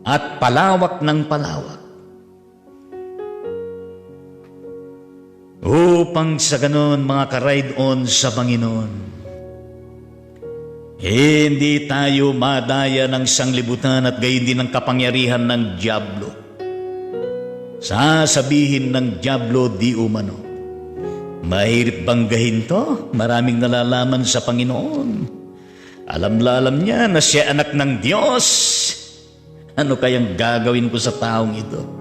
at palawak ng palawak. Upang sa ganon mga ka-ride-on sa Panginoon, hindi tayo madaya ng sanglibutan at gayon din ang kapangyarihan ng diablo. Sasabihin ng diablo di umano, mahirap banggahin to, maraming nalalaman sa Panginoon. Alam niya na siya anak ng Diyos. Ano kayang gagawin ko sa taong ito?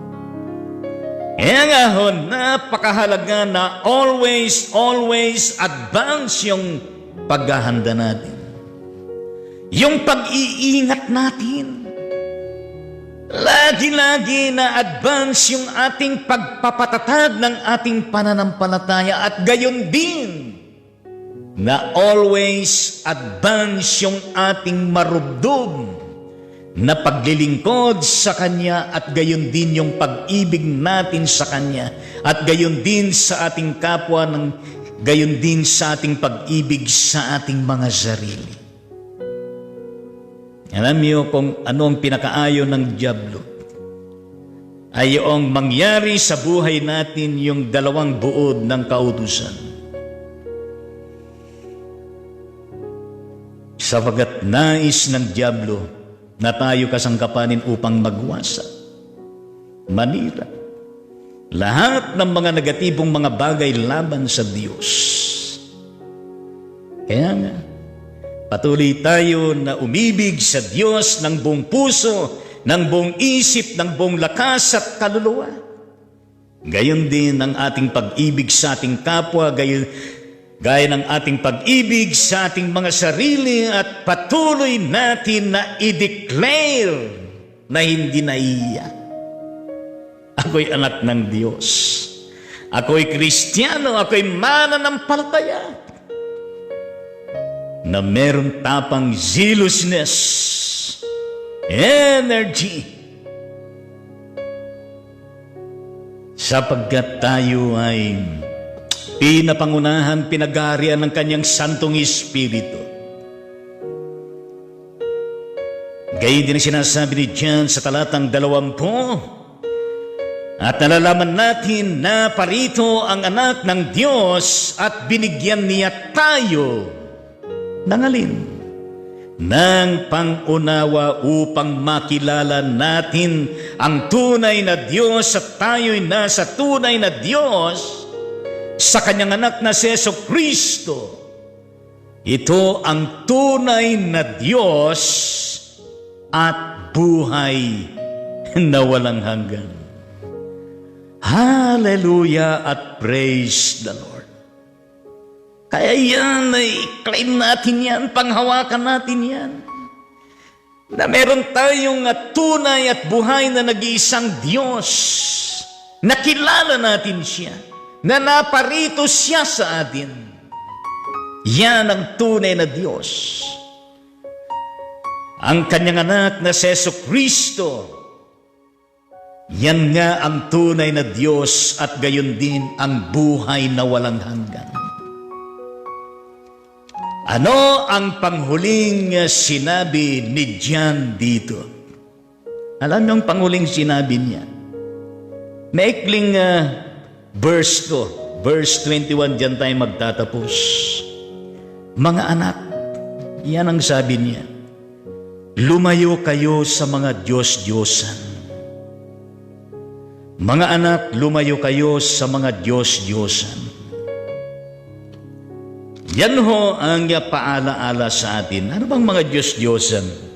Kaya nga ho, napakahalaga na always advance yung paghahanda natin. Yung pag-iingat natin. Lagi-lagi na advance yung ating pagpapatatag ng ating pananampalataya at gayon din na always advance yung ating marubdob na paglilingkod sa Kanya at gayon din yung pag-ibig natin sa Kanya at gayon din sa ating kapwa gayon din sa ating pag-ibig sa ating mga sarili. Alam niyo kung ano ang pinakaayo ng diablo? Ay yung mangyari sa buhay natin yung dalawang buod ng kautusan. Sapagat nais ng diablo na tayo kasangkapanin upang magwasa, manira, lahat ng mga negatibong mga bagay laban sa Diyos. Kaya nga, patuloy tayo na umibig sa Diyos ng buong puso, ng buong isip, ng buong lakas at kaluluwa. Gayon din ang ating pag-ibig sa ating kapwa, gaya ng ating pag-ibig sa ating mga sarili at patuloy natin na i-declare na hindi naiiyak. Ako'y anak ng Diyos. Ako'y Kristiyano. Ako'y mananampalataya na meron tapang zealousness, energy, sapagkat tayo ay pinapangunahan, pinag-aarian ng Kanyang Santong Espiritu. Gayon din sinasabi ni John sa talatang 20, at nalalaman natin na parito ang anak ng Diyos at binigyan niya tayo ng alin? Ng pangunawa upang makilala natin ang tunay na Diyos at tayo'y nasa tunay na Diyos sa Kanyang anak na si Jesucristo. Ito ang tunay na Diyos at buhay na walang hanggan. Hallelujah at praise the Lord. Kaya yan, i-claim natin yan, panghawakan natin yan. Na meron tayong tunay at buhay na nag-iisang Diyos. Nakilala natin siya. Na naparito siya sa atin. Yan ang tunay na Diyos. Ang Kanyang anak na si Jesucristo, yan nga ang tunay na Diyos at gayon din ang buhay na walang hanggan. Ano ang panghuling sinabi ni John dito? Alam niyo ang panghuling sinabi niya? Maikling verse to, verse 21, diyan tayo magtatapos. Mga anak, yan ang sabi niya, lumayo kayo sa mga Diyos-Diyosan. Mga anak, lumayo kayo sa mga Diyos-Diyosan. Yan ho ang paalaala sa atin. Ano bang mga Diyos-Diyosan?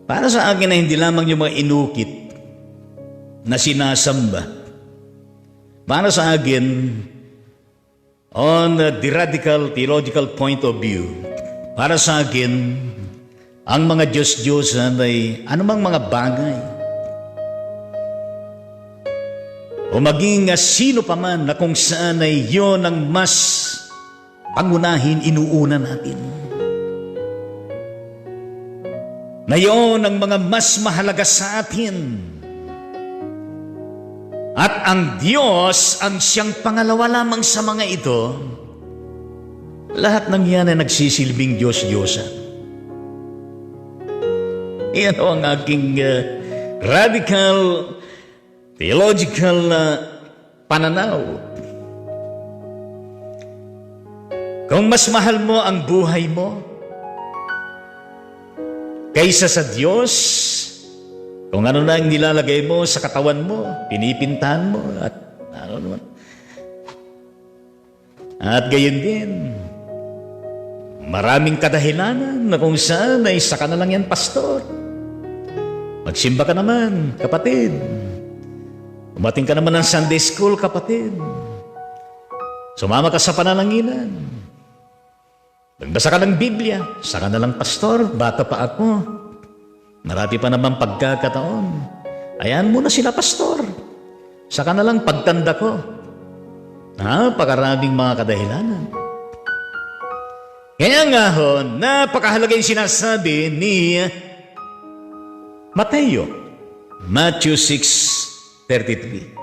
Para sa akin na hindi lamang yung mga inukit na sinasamba. Para sa akin, on the radical theological point of view, para sa akin, ang mga Diyos-Diyosan ay anumang mga bagay o maging sino pa man na kung saan ay yun ang mas pangunahin inuuna natin. Na yun ang mga mas mahalaga sa atin. At ang Diyos ang siyang pangalawa lamang sa mga ito. Lahat ng yan ay nagsisilbing Diyos-Diyosan. Yan ang aking radical theological pananaw. Kung mas mahal mo ang buhay mo kaysa sa Diyos, kung ano na ang nilalagay mo sa katawan mo, pinipintahan mo, at ano naman. At gayon din, maraming kadahilanan na kung saan ay saka na lang yan, pastor. Magsimba ka naman, kapatid. Umating ka naman ng Sunday school, kapatid. Sumama ka sa panananginan. Magbasa ka ng Biblia. Saka na lang, pastor, bata pa ako. Marami pa naman pagkakataon. Ayan muna sila, pastor. Saka na lang pagtanda ko. Napakaraming mga kadahilanan. Kaya nga ho, napakahalaga yung sinasabi ni Mateo. Matthew 6:33.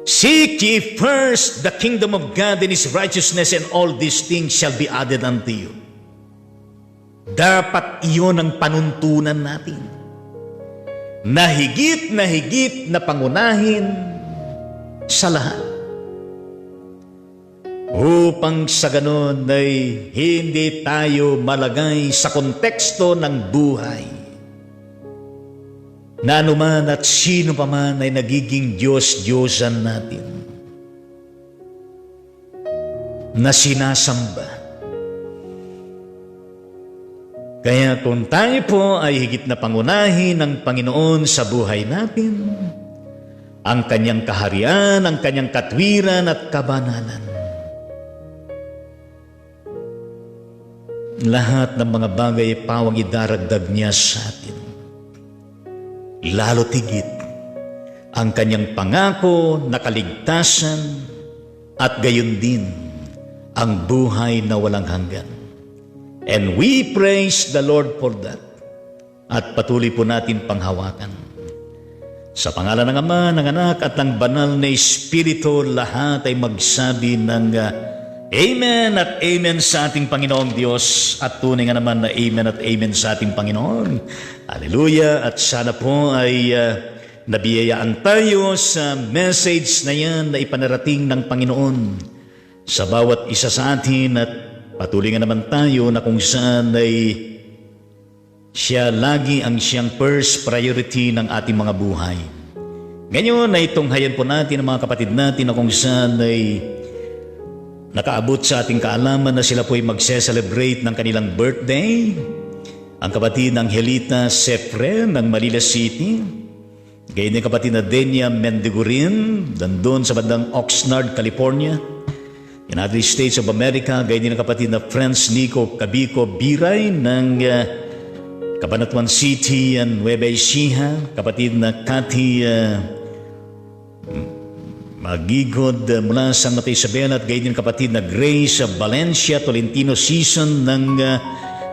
Seek ye first the kingdom of God and His righteousness, and all these things shall be added unto you. Dapat iyon ang panuntunan natin. Na higit na pangunahin sa lahat. Upang sa ganon ay hindi tayo malagay sa konteksto ng buhay. Na anuman at sino pa man ay nagiging Diyos-Diyosan natin. Na sinasamba. Kaya kung tayo po ay higit na pangunahin ng Panginoon sa buhay natin, ang kanyang kaharian, ang kanyang katwiran at kabanalan, lahat ng mga bagay ay pawang idaragdag niya sa atin. Lalo tigit ang kanyang pangako na kaligtasan at gayon din ang buhay na walang hanggan. And we praise the Lord for that. At patuloy po natin panghawakan. Sa pangalan ng Ama, ng Anak at ng Banal na Espiritu, lahat ay magsabi ng Amen at Amen sa ating Panginoong Diyos, at tunay nga naman na Amen at Amen sa ating Panginoon. Hallelujah! At sana po ay nabiyayaan tayo sa message na yan na ipanarating ng Panginoon sa bawat isa sa atin, at patuloy nga naman tayo na kung saan ay siya lagi ang siyang first priority ng ating mga buhay. Ngayon ay tunghayan po natin ang mga kapatid natin na kung saan ay nakaabot sa ating kaalaman na sila po ay magse-celebrate ng kanilang birthday. Ang kapatid ng Angelita Sefre ng Manila City. Gayon din kapatid na Denia Mendigurin, nandun sa bandang Oxnard, California, United States of America. Gayon din ang kapatid na Franz Nico Cabico Biray ng Cabanatuan City and Nueva Ecija. Kapatid na Cathy Magigod mula sa Santa Isabel, at gayon din kapatid na Grace Valencia Tolentino Season ng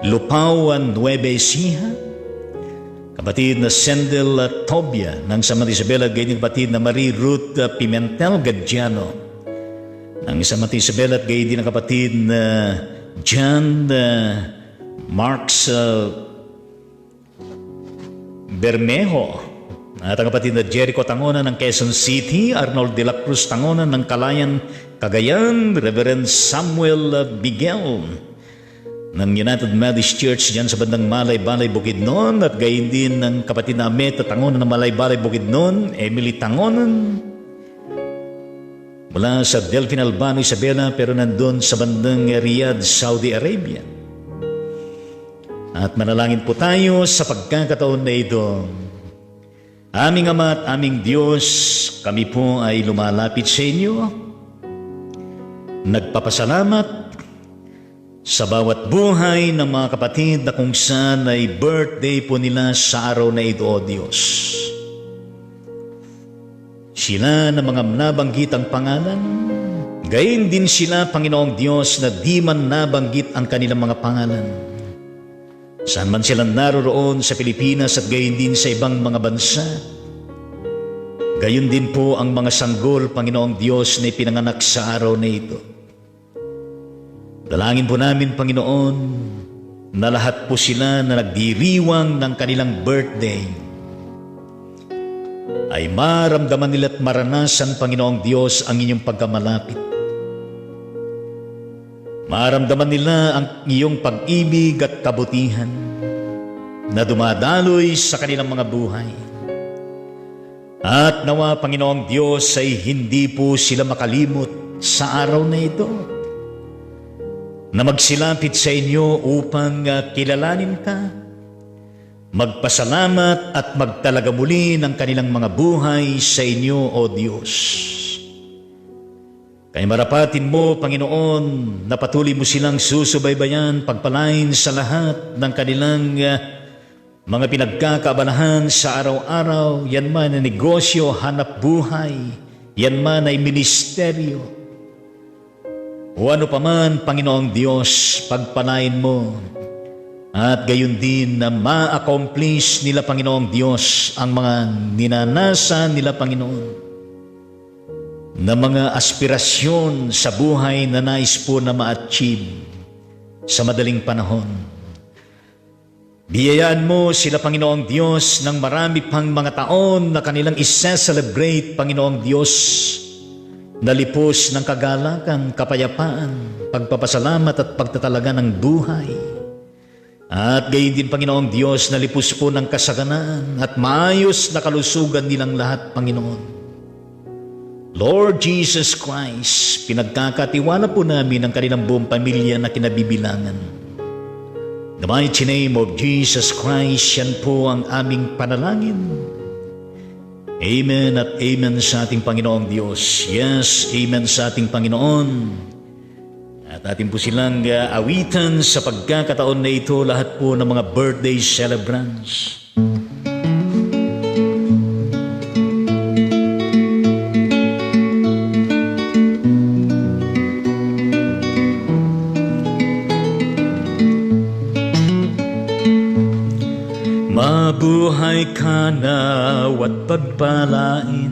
Lupawan, Nueva Ecija. Kapatid na Sendel Tobia ng Santa Isabel, at gayon din kapatid na Marie Ruth Pimentel Gadiano ang isang Mati Isabel at gayon din ang kapatid na John Marks Bermejo at ang kapatid na Jericho Tangonan ng Quezon City, Arnold de la Cruz Tangonan ng Calayan, Cagayan, Reverend Samuel Bigel ng United Methodist Church dyan sa bandang Malay-Balay, Bukidnon, at gayon din ng kapatid na Ameta Tangonan ng Malay-Balay, Bukidnon, Emily Tangonan mula sa Delphine Albano, Isabela, pero nandun sa bandang Riyadh, Saudi Arabia. At manalangin po tayo sa pagkakataon na ito. Aming Ama at aming Diyos, kami po ay lumalapit sa inyo. Nagpapasalamat sa bawat buhay ng mga kapatid na kung saan ay birthday po nila sa araw na ito, O Diyos. Sila na mga nabanggit ang pangalan, gayon din sila, Panginoong Diyos, na di man nabanggit ang kanilang mga pangalan. Saan man sila naroroon sa Pilipinas at gayon din sa ibang mga bansa. Gayon din po ang mga sanggol, Panginoong Diyos, na ipinanganak sa araw na ito. Dalangin po namin, Panginoon, na lahat po sila na nagdiriwang ng kanilang birthday ay maramdaman nila at maranasan, Panginoong Diyos, ang inyong pagkamalapit. Maramdaman nila ang iyong pag-ibig at kabutihan na dumadaloy sa kanilang mga buhay. At nawa, Panginoong Diyos, ay hindi po sila makalimot sa araw na ito na magsilapit sa inyo upang kilalanin ka, magpasalamat at magtalaga muli ng kanilang mga buhay sa inyo, O Diyos. Kaya marapatin mo, Panginoon, na patuloy mo silang susubaybayan, pagpalain sa lahat ng kanilang mga pinagkakaabalahan sa araw-araw, yan man ay negosyo, hanap buhay, yan man ay ministeryo, o ano paman, Panginoong Diyos, pagpalain mo. At gayon din na ma-accomplish nila, Panginoong Diyos, ang mga ninanasa nila, Panginoon, na mga aspirasyon sa buhay na nais po na ma-achieve sa madaling panahon. Biyayaan mo sila, Panginoong Diyos, ng marami pang mga taon na kanilang isa-celebrate, Panginoong Diyos, na lipos ng kagalakan, kapayapaan, pagpapasalamat at pagtatalaga ng buhay. At gayon din, Panginoong Diyos, na lipos po ng kasaganaan at maayos na kalusugan nilang lahat, Panginoon. Lord Jesus Christ, pinagkakatiwala po namin ang kanilang buong pamilya na kinabibilangan. In the mighty name of Jesus Christ, yan po ang aming panalangin. Amen at amen sa ating Panginoong Diyos. Yes, amen sa ating Panginoon. At atin po silang awitan sa pagkakataon na ito, lahat po ng mga birthday celebrants. Mabuhay ka nawat pagpalain,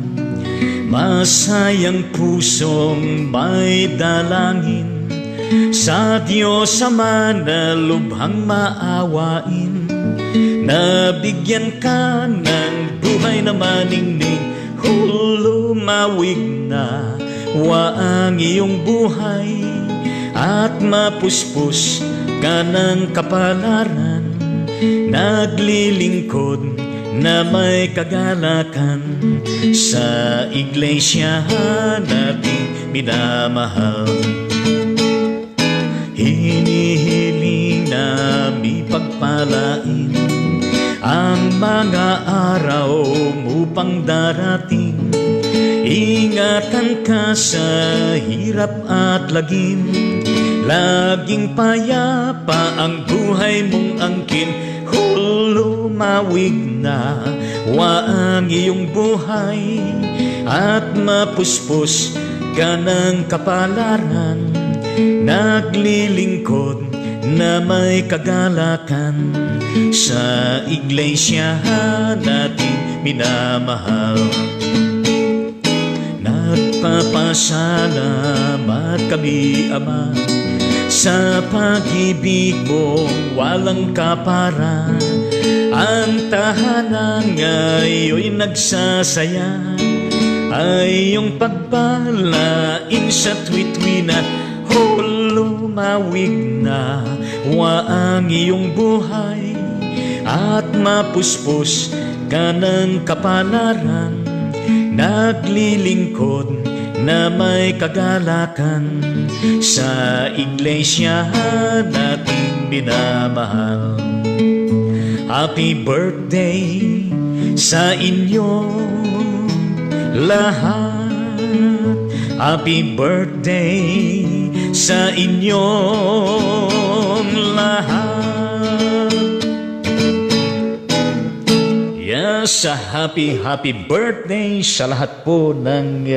masayang pusong may dalangin, sa Diyos Ama na lubhang maawain, nabigyan ka ng buhay na maningning, lumawig na waang iyong buhay, at mapuspos ka ng kapalaran, naglilingkod na may kagalakan sa iglesia nating minamahal. Hinihiling namin pagpalain ang mga araw upang darating. Ingatan ka sa hirap at lagim, laging payapa ang buhay mong angkin. Lumawig na waang iyong buhay, at mapuspos ka ng kapalaran, naglilingkod na may kagalakan sa iglesia nating minamahal. Nagpapasalamat Nagpapasalamat kami, Ama, sa pag-ibig mo walang kapara. Ang tahanan ngayon'y nagsasaya, ay iyong pagpalain sa tuwi-tuwi na lumawig na waang iyong buhay, at mapuspos ka ng kapalaran. Naglilingkod na may kagalakan sa iglesia nating minamahal. Happy birthday sa inyo lahat. Happy birthday sa inyong lahat. Yes, happy birthday sa lahat po ng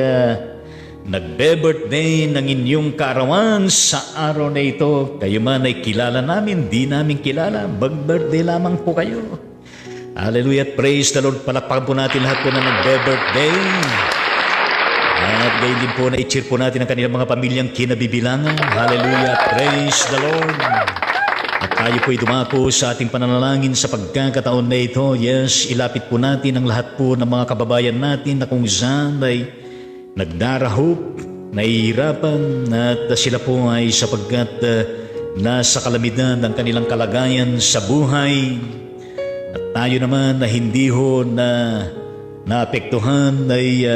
nagbe-birthday ng inyong kaarawan sa araw na ito. Kayo man ay kilala namin, di namin kilala, mag-birthday lamang po kayo. Hallelujah, praise the Lord. Palakpakan po natin lahat po na nagbe-birthday. At gayon din po na i-cheer po natin ang kanilang mga pamilyang kinabibilangan. Hallelujah, praise the Lord. At tayo po'y dumako sa ating pananalangin sa pagkakataon na ito. Yes, ilapit po natin ang lahat po ng mga kababayan natin na kung saan ay nagdarahop, nahihirapan, at sila po ay sapagkat nasa kalamidad ang kanilang kalagayan sa buhay. At tayo naman na hindi ho na naapektuhan ay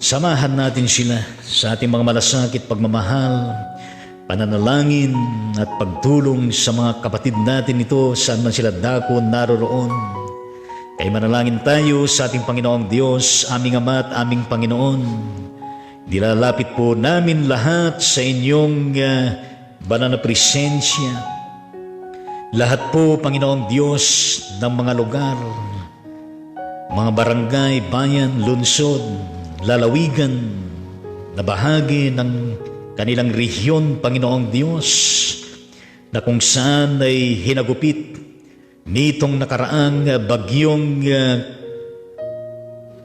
samahan natin sila sa ating mga malasakit, pagmamahal, pananalangin at pagtulong sa mga kapatid natin ito saan man sila dako naroroon. Kaya manalangin tayo sa ating Panginoong Diyos, aming Ama at aming Panginoon. Dilalapit po namin lahat sa inyong banal na presensya. Lahat po, Panginoong Diyos, ng mga lugar, mga barangay, bayan, lungsod, lalawigan, na bahagi ng kanilang rehiyon, Panginoong Diyos, na kung saan ay hinagupit nitong nakaraang bagyong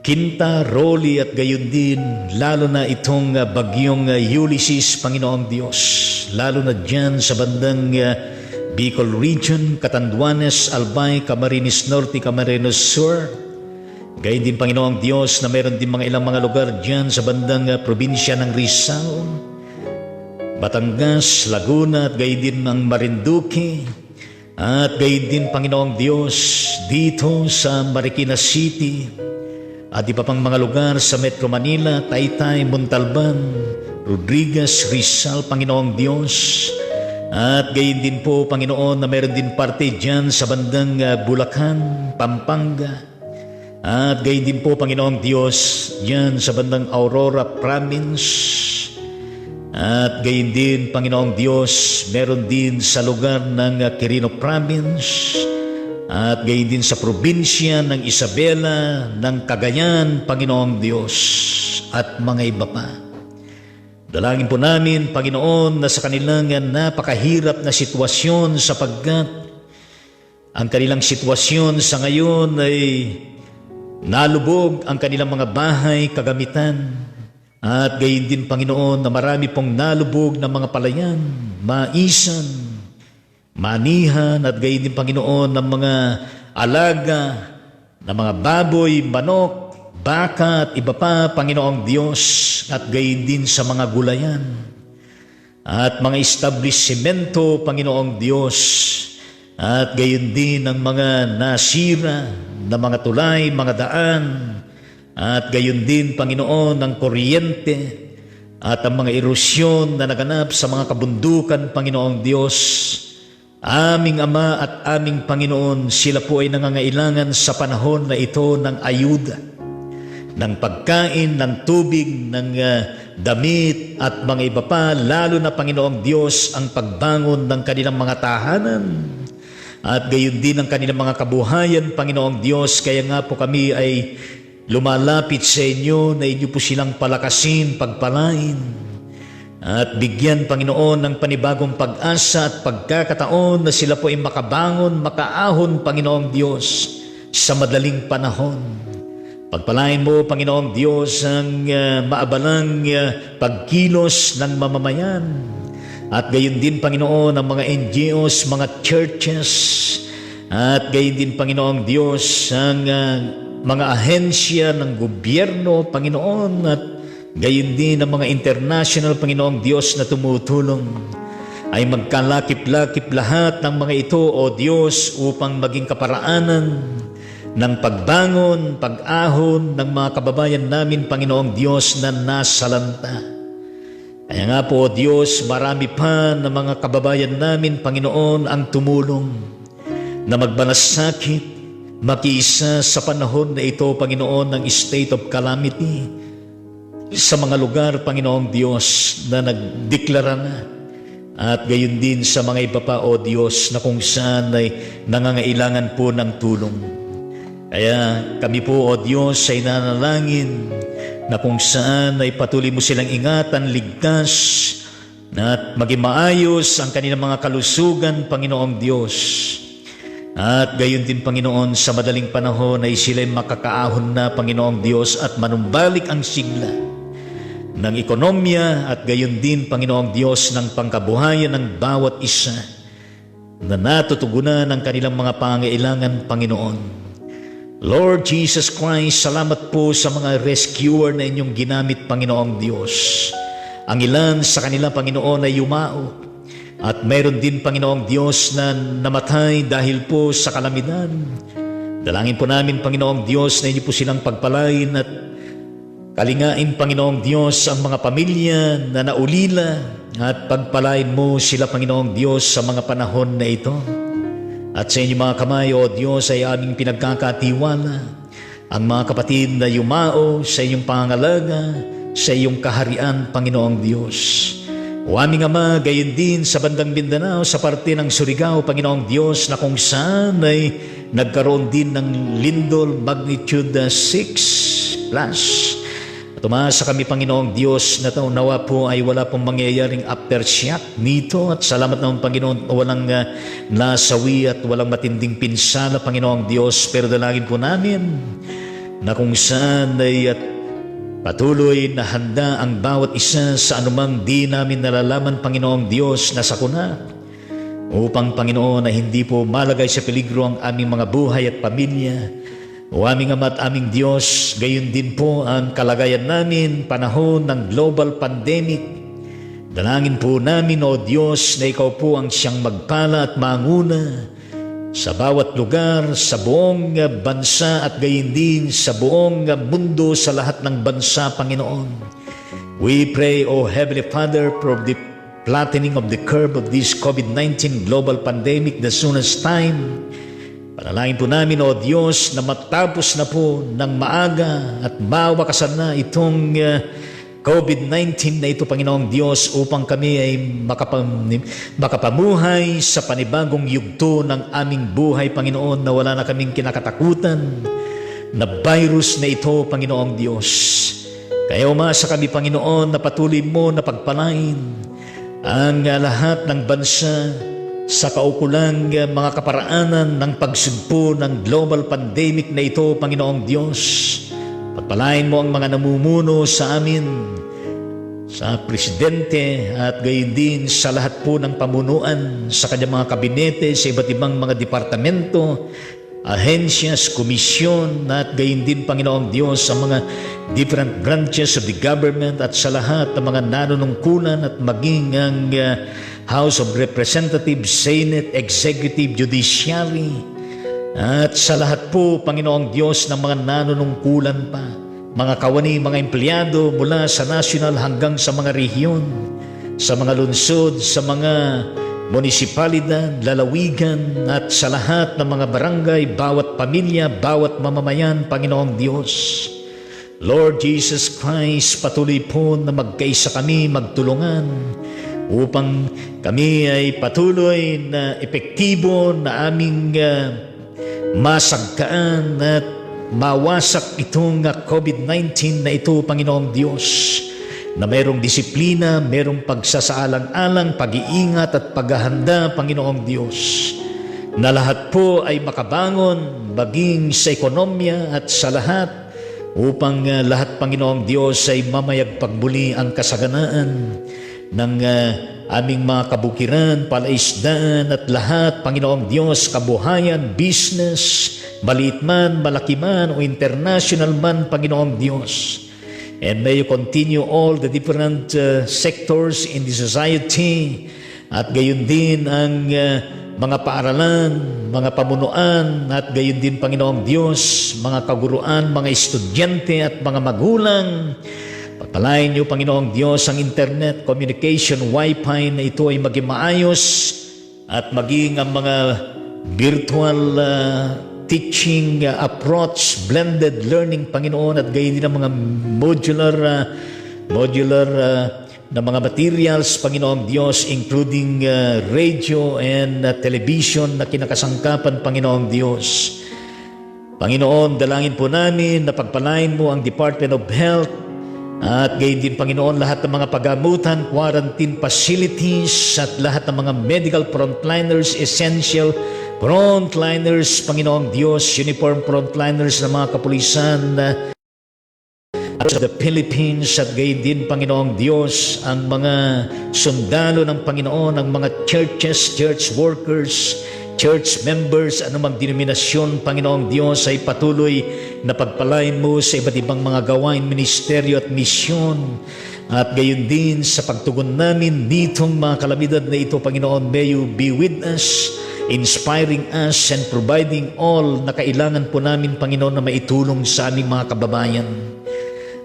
Kinta, Rolly at gayon din, lalo na itong bagyong Ulysses, Panginoong Diyos, lalo na dyan sa bandang Bicol Region, Catanduanes, Albay, Camarines Norte, Camarines Sur. Gayon din, Panginoong Diyos, na mayroon din mga ilang mga lugar dyan sa bandang probinsya ng Rizal, Batangas, Laguna at gayon din ang Marinduque. At gayon din, Panginoong Diyos, dito sa Marikina City at iba pang mga lugar sa Metro Manila, Taytay, Montalban, Rodriguez, Rizal, Panginoong Diyos. At gayon din po, Panginoon, na mayroon din parte dyan sa bandang Bulacan, Pampanga. At gayon din po, Panginoong Diyos, dyan sa bandang Aurora Province. At gayon din, Panginoong Diyos, meron din sa lugar ng Quirino Province. At gayon din sa probinsya ng Isabela, ng Cagayan, Panginoong Diyos, at mga iba pa. Dalangin po namin, Panginoon, na sa kanilang napakahirap na sitwasyon sapagkat ang kanilang sitwasyon sa ngayon ay nalubog ang kanilang mga bahay, kagamitan. At gayon din, Panginoon, na marami pong nalubog na mga palayan, maisan, manihan, at gayon din, Panginoon, ng mga alaga, ng mga baboy, manok, baka at iba pa, Panginoong Diyos, at gayon din sa mga gulayan at mga establishmento, Panginoong Diyos, at gayon din ang mga nasira na mga tulay, mga daan, at gayon din, Panginoon, ang kuryente at ang mga erosyon na naganap sa mga kabundukan, Panginoong Diyos. Aming Ama at aming Panginoon, sila po ay nangangailangan sa panahon na ito ng ayuda, ng pagkain, ng tubig, ng damit at mga iba pa, lalo na, Panginoong Diyos, ang pagbangon ng kanilang mga tahanan at gayon din ang kanilang mga kabuhayan, Panginoong Diyos. Kaya nga po kami ay lumalapit sa inyo na inyo po silang palakasin, pagpalain at bigyan, Panginoon, ng panibagong pag-asa at pagkakataon na sila po ay makabangon, makaahon, Panginoong Diyos, sa madaling panahon. Pagpalain mo, Panginoong Diyos, ang maabalang pagkilos ng mamamayan. At gayon din, Panginoon, ang mga NGOs, mga churches. At gayon din, Panginoong Diyos, ang mga ahensya ng gobyerno, Panginoon. At gayon din ang mga international, Panginoong Diyos, na tumutulong. Ay magkalakip-lakip lahat ng mga ito, O Diyos, upang maging kaparaanan ng pagbangon, pag-ahon ng mga kababayan namin, Panginoong Diyos, na nasalanta. Kaya nga po, O Diyos, marami pa na mga kababayan namin, Panginoon, ang tumulong na magbalasakit, makiisa sa panahon na ito, Panginoon, ng state of calamity sa mga lugar, Panginoong Diyos, na nagdeklara na. At gayon din sa mga iba pa, O Diyos, na kung saan ay nangangailangan po ng tulong. Kaya kami po, O Diyos, ay nanalangin na kung saan ay patuloy mo silang ingatan, ligtas, at maging maayos ang kanilang mga kalusugan, Panginoong Diyos. At gayon din, Panginoon, sa madaling panahon ay sila'y makakaahon na, Panginoong Diyos, at manumbalik ang sigla ng ekonomiya at gayon din, Panginoong Diyos, ng pangkabuhayan ng bawat isa na natutugunan ang kanilang mga pangailangan, Panginoon. Lord Jesus Christ, salamat po sa mga rescuer na inyong ginamit, Panginoong Diyos. Ang ilan sa kanila, Panginoon, ay yumao. At mayroon din, Panginoong Diyos, na namatay dahil po sa kalamidad. Dalangin po namin, Panginoong Diyos, na inyo po silang pagpalain at kalingain, Panginoong Diyos, ang mga pamilya na naulila at pagpalain mo sila, Panginoong Diyos, sa mga panahon na ito. At sa inyong mga kamay, O Diyos, ay aming pinagkakatiwala ang mga kapatid na yumao sa inyong pangangalaga, sa iyong kaharian, Panginoong Diyos. O aming Ama, gayon din sa bandang Mindanao, sa parte ng Surigao, Panginoong Diyos, na kung saan ay nagkaroon din ng lindol magnitude 6+. At umasa kami, Panginoong Diyos, na nawa po ay wala pong mangyayaring aftershock nito. At salamat naman, Panginoon, walang nasawi at walang matinding pinsala, Panginoong Diyos. Pero dalangin po namin na kung saan ay at patuloy na handa ang bawat isa sa anumang di namin nalalaman, Panginoong Diyos, na sakuna. Upang, Panginoon, na hindi po malagay sa peligro ang aming mga buhay at pamilya. O aming Ama at aming Diyos, gayon din po ang kalagayan namin, panahon ng global pandemic. Dalangin po namin, O Diyos, na Ikaw po ang siyang magpala at manguna sa bawat lugar, sa buong bansa at gayon din sa buong mundo, sa lahat ng bansa, Panginoon. We pray, O Heavenly Father, for the flattening of the curve of this COVID-19 global pandemic the soonest time. Panalangin po namin, O Diyos, na matapos na po ng maaga at mawakasan na itong COVID-19 na ito, Panginoong Diyos, upang kami ay makapamuhay sa panibagong yugto ng aming buhay, Panginoon, na wala na kaming kinakatakutan na virus na ito, Panginoong Diyos. Kaya umasa kami, Panginoon, na patuloy mo na pagpalain ang lahat ng bansa sa kaukulang mga kaparaanan ng pagsugpo ng global pandemic na ito, Panginoong Diyos. Pagpalain mo ang mga namumuno sa amin, sa presidente at gayon din sa lahat po ng pamunuan, sa kanyang mga kabinete, sa iba't ibang mga departamento, ahensyas, komisyon, at gayon din, Panginoong Diyos, sa mga different branches of the government at sa lahat ng mga nanunungkulan at maging ang House of Representatives, Senate, Executive, Judiciary, at sa lahat po, Panginoong Diyos, ng mga nanunungkulan pa, mga kawani, mga empleyado mula sa national hanggang sa mga rehiyon, sa mga lungsod, sa mga munisipalidad, lalawigan, at sa lahat ng mga barangay, bawat pamilya, bawat mamamayan, Panginoong Diyos. Lord Jesus Christ, patuloy po na magkaisa kami, magtulungan, upang kami ay patuloy na epektibo na aming masagkaan at mawasak itong COVID-19 na ito, Panginoong Diyos, na mayroong disiplina, mayroong pagsasaalang-alang, pag-iingat at paghahanda, Panginoong Diyos, na lahat po ay makabangon maging sa ekonomiya at sa lahat upang lahat, Panginoong Diyos, ay mamayagpagbuli ang kasaganaan ng aming mga kabukiran, palaisdaan at lahat, Panginoong Diyos, kabuhayan, business, maliit man, malaki man o international man, Panginoong Diyos. And may you continue all the different sectors in the society, at gayon din ang mga paaralan, mga pamunuan, at gayon din, Panginoong Diyos, mga kaguruan, mga estudyante at mga magulang. Pagpalain niyo, Panginoong Diyos, ang internet, communication, wifi na ito ay maging maayos, at maging ang mga virtual teaching approach, blended learning, Panginoon, at gayon din ang mga modular na mga materials, Panginoong Diyos, including radio and television na kinakasangkapan, Panginoong Diyos. Panginoon, dalangin po namin na pagpalain mo ang Department of Health, at gayon din, Panginoon, lahat ng mga pagamutan, quarantine facilities, at lahat ng mga medical frontliners, essential frontliners, Panginoong Diyos, uniform frontliners ng mga kapulisan sa the Philippines, at gayon din, Panginoong Diyos, ang mga sundalo ng Panginoon, ang mga churches, church workers, church members, anumang denominasyon, Panginoong Diyos, ay patuloy na pagpalain mo sa iba't ibang mga gawain, ministeryo at misyon. At gayon din sa pagtugon namin nitong mga kalamidad na ito, Panginoon, may you be with us, inspiring us and providing all na kailangan po namin, Panginoon, na maitulong sa aming mga kababayan.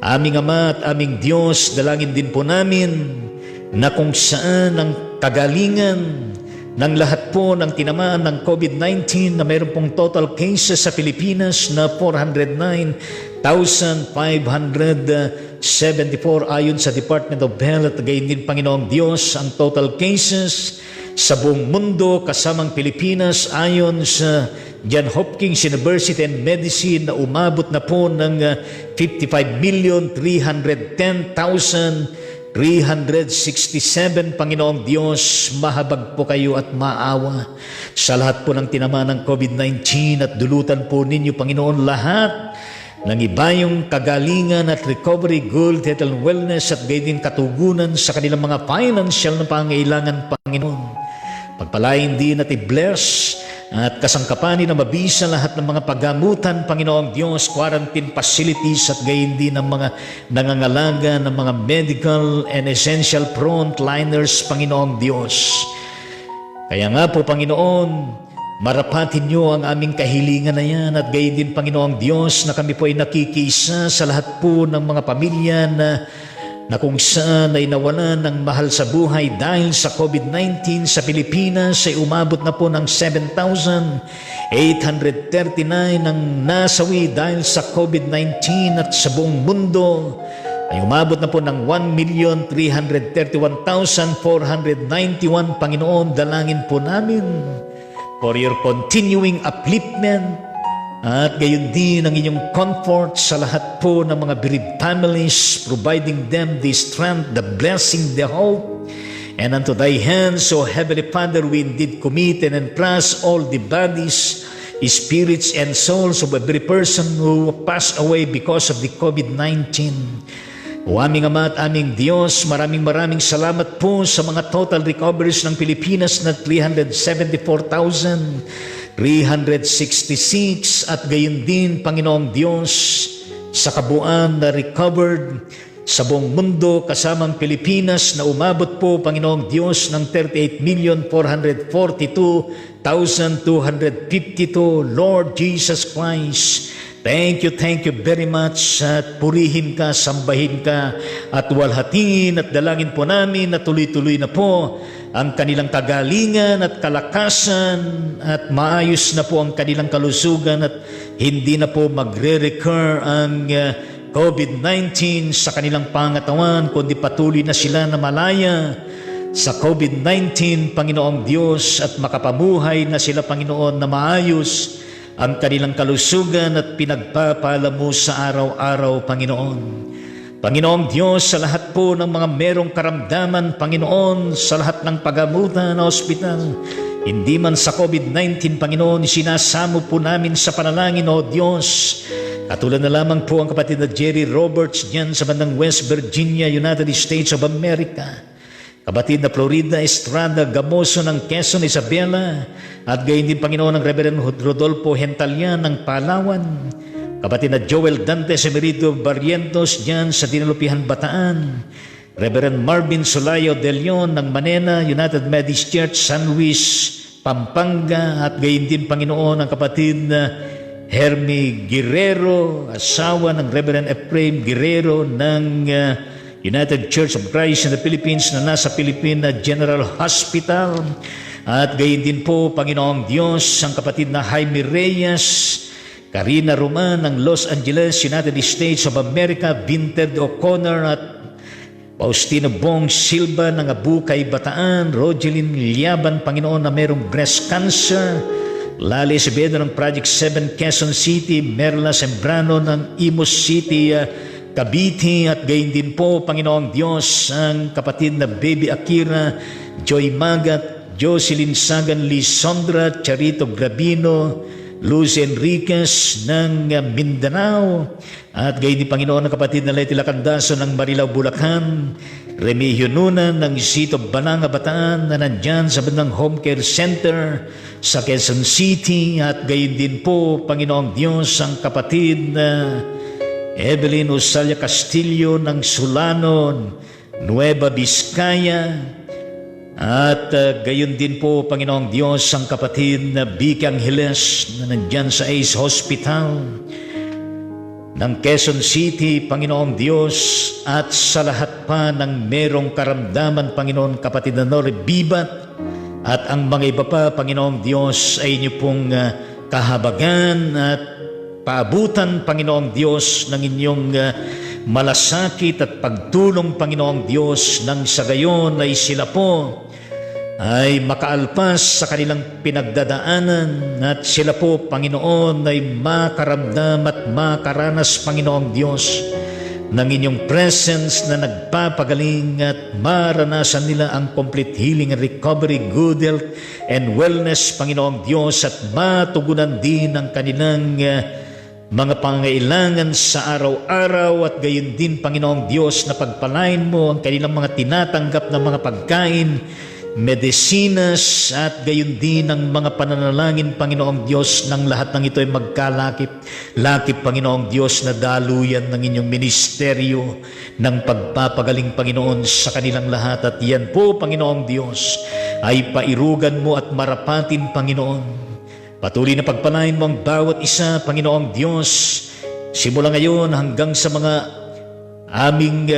Aming Ama at aming Diyos, dalangin din po namin na kung saan ang kagalingan ng lahat po ng tinamaan ng COVID-19, na mayroon pong total cases sa Pilipinas na 409,574 ayon sa Department of Health. At gayon din, Panginoong Diyos, ang total cases sa buong mundo kasamang Pilipinas ayon sa Johns Hopkins University and Medicine na umabot na po ng 55,310,367. Panginoong Diyos, mahabag po kayo at maawa sa lahat po ng tinamaan ng COVID-19, at dulutan po ninyo, Panginoon, lahat ng ibayong kagalingan at recovery, good health and wellness, at gayon din katugunan sa kanilang mga financial na pangailangan, Panginoon. Pagpalain din at i-bless at kasangkapanin na mabisa lahat ng mga paggamutan, Panginoong Diyos, quarantine facilities, at gayon din ang mga nangangalaga ng mga medical and essential frontliners, Panginoong Diyos. Kaya nga po, Panginoon, marapatin niyo ang aming kahilingan na yan, at gayon din, Panginoong Diyos, na kami po ay nakikisa sa lahat po ng mga pamilya na kung saan ay nawalan ng mahal sa buhay dahil sa COVID-19 sa Pilipinas, ay umabot na po ng 7,839 ang nasawi dahil sa COVID-19, at sa buong mundo ay umabot na po ng 1,331,491. Panginoon, dalangin po namin for your continuing upliftment, at gayon din ang inyong comfort sa lahat po ng mga bereaved families, providing them the strength, the blessing, the hope. And unto thy hands, O Heavenly Father, we indeed commit and entrust all the bodies, spirits, and souls of every person who passed away because of the COVID-19. O aming Ama at aming Diyos, maraming salamat po sa mga total recoveries ng Pilipinas na 374,366, at gayon din, Panginoong Diyos, sa kabuuan na recovered sa buong mundo kasamang Pilipinas na umabot po, Panginoong Diyos, ng 38,442,252. Lord Jesus Christ, thank you very much, at purihin ka, sambahin ka, at walhatiin at dalangin po namin na tuloy-tuloy na po ang kanilang kagalingan at kalakasan, at maayos na po ang kanilang kalusugan, at hindi na po magre-recur ang COVID-19 sa kanilang pangatawan, kundi patuloy na sila na malaya sa COVID-19, Panginoong Diyos, at makapamuhay na sila, Panginoon, na maayos ang kanilang kalusugan, at pinagpapala mo sa araw-araw, Panginoon. Panginoong Diyos, sa lahat po ng mga merong karamdaman, Panginoon, sa lahat ng pagamutan na ospital, hindi man sa COVID-19, Panginoon, sinasamo po namin sa panalangin, O Diyos, Katulad na lamang po ang kapatid na Jerry Roberts diyan sa bandang West Virginia, United States of America. Kapatid na Florida Estrada Gamoso ng Quezon, Isabela, at gayon din Panginoon ng Reverend Rodolfo Hentalian ng Palawan. Kapatid na Joel Dante Semerito Barrientos diyan sa Dinalupihan, Bataan. Reverend Marvin Solayo de Leon ng Manena, United Methodist Church, San Luis, Pampanga, at gayon din Panginoon ang kapatid na Hermie Guerrero, asawa ng Reverend Ephraim Guerrero ng United Church of Christ in the Philippines na nasa Philippine General Hospital. At gayon din po, Panginoong Diyos, ang kapatid na Jaime Reyes, Karina Roman ng Los Angeles, United States of America, Vinted O'Connor at Faustino Bong Silva ng Abukay, Bataan, Rogelyn Liaban, Panginoon, na mayroong breast cancer, Lali Acevedo ng Project 7 Quezon City, Merla Sembrano ng Imus City, Cavite, at gayon din po, Panginoong Diyos, ang kapatid na Baby Akira, Joy Magat, Jocelyn Sagan Lisondra, Charito Grabino, Luz Enriquez ng Mindanao, at gayon din Panginoon ang kapatid na Leti Lacandaso ng Marilao, Bulacan, Remigio Nuna ng Sito Balanga, Bataan, na nandyan sa bandang Home Care Center sa Quezon City, at gayon din po, Panginoong Diyos, ang kapatid na Evelyn Usalia Castillo ng Sulanon, Nueva Vizcaya, at gayon din po, Panginoong Diyos, ang kapatid na Vicky Angeles na nandyan sa Ace Hospital ng Quezon City, Panginoong Diyos, at sa lahat pa ng merong karamdaman, Panginoon, kapatid na Nore Bibat, at ang mga iba pa, Panginoong Diyos, ay inyo pong kahabagan at paabutan, Panginoong Diyos, ng inyong malasakit at pagtulong, Panginoong Diyos, nang sa gayon ay sila po ay makaalpas sa kanilang pinagdadaanan, at sila po, Panginoon, ay makaramdam at makaranas, Panginoong Diyos, ng inyong presence na nagpapagaling, at maranasan nila ang complete healing and recovery, good health and wellness, Panginoong Diyos, at matugunan din ang kanilang mga pangailangan sa araw-araw, at gayon din, Panginoong Diyos, na pagpalain mo ang kanilang mga tinatanggap na mga pagkain, medisinas, at gayon din ang mga pananalangin, Panginoong Diyos, ng lahat ng ito ay magkalakip, Panginoong Diyos, na daluyan ng inyong ministeryo ng pagpapagaling, Panginoon, sa kanilang lahat. At yan po, Panginoong Diyos, ay pairugan mo at marapatin, Panginoon. Patuloy na pagpalain mo ang bawat isa, Panginoong Diyos, simula ngayon hanggang sa mga aming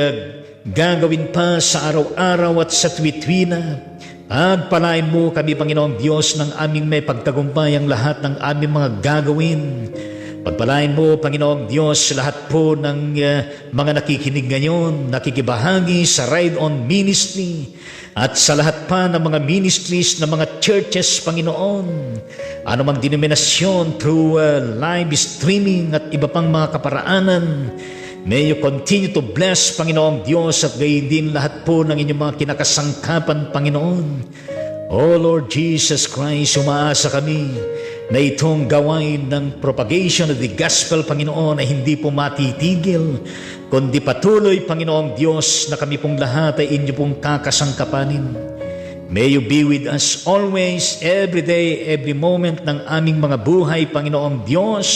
gagawin pa sa araw-araw at sa tuwi-tuwina. Pagpalain mo kami, Panginoong Diyos, ng aming may pagtagumpay ang lahat ng aming mga gagawin. Pagpalain mo, Panginoong Diyos, lahat po ng mga nakikinig ngayon, nakikibahagi sa Ride On Ministry, at sa lahat pa ng mga ministries ng mga churches, Panginoon, anumang denominasyon, through live streaming at iba pang mga kaparaanan. May you continue to bless, Panginoong Diyos, at gayon din lahat po ng inyong mga kinakasangkapan, Panginoon. O Lord Jesus Christ, umaasa kami na itong gawain ng propagation of the gospel, Panginoon, ay hindi po matitigil, kundi patuloy, Panginoong Diyos, na kami pong lahat ay inyo pong kakasangkapanin. May you be with us always, every day, every moment ng aming mga buhay, Panginoong Diyos.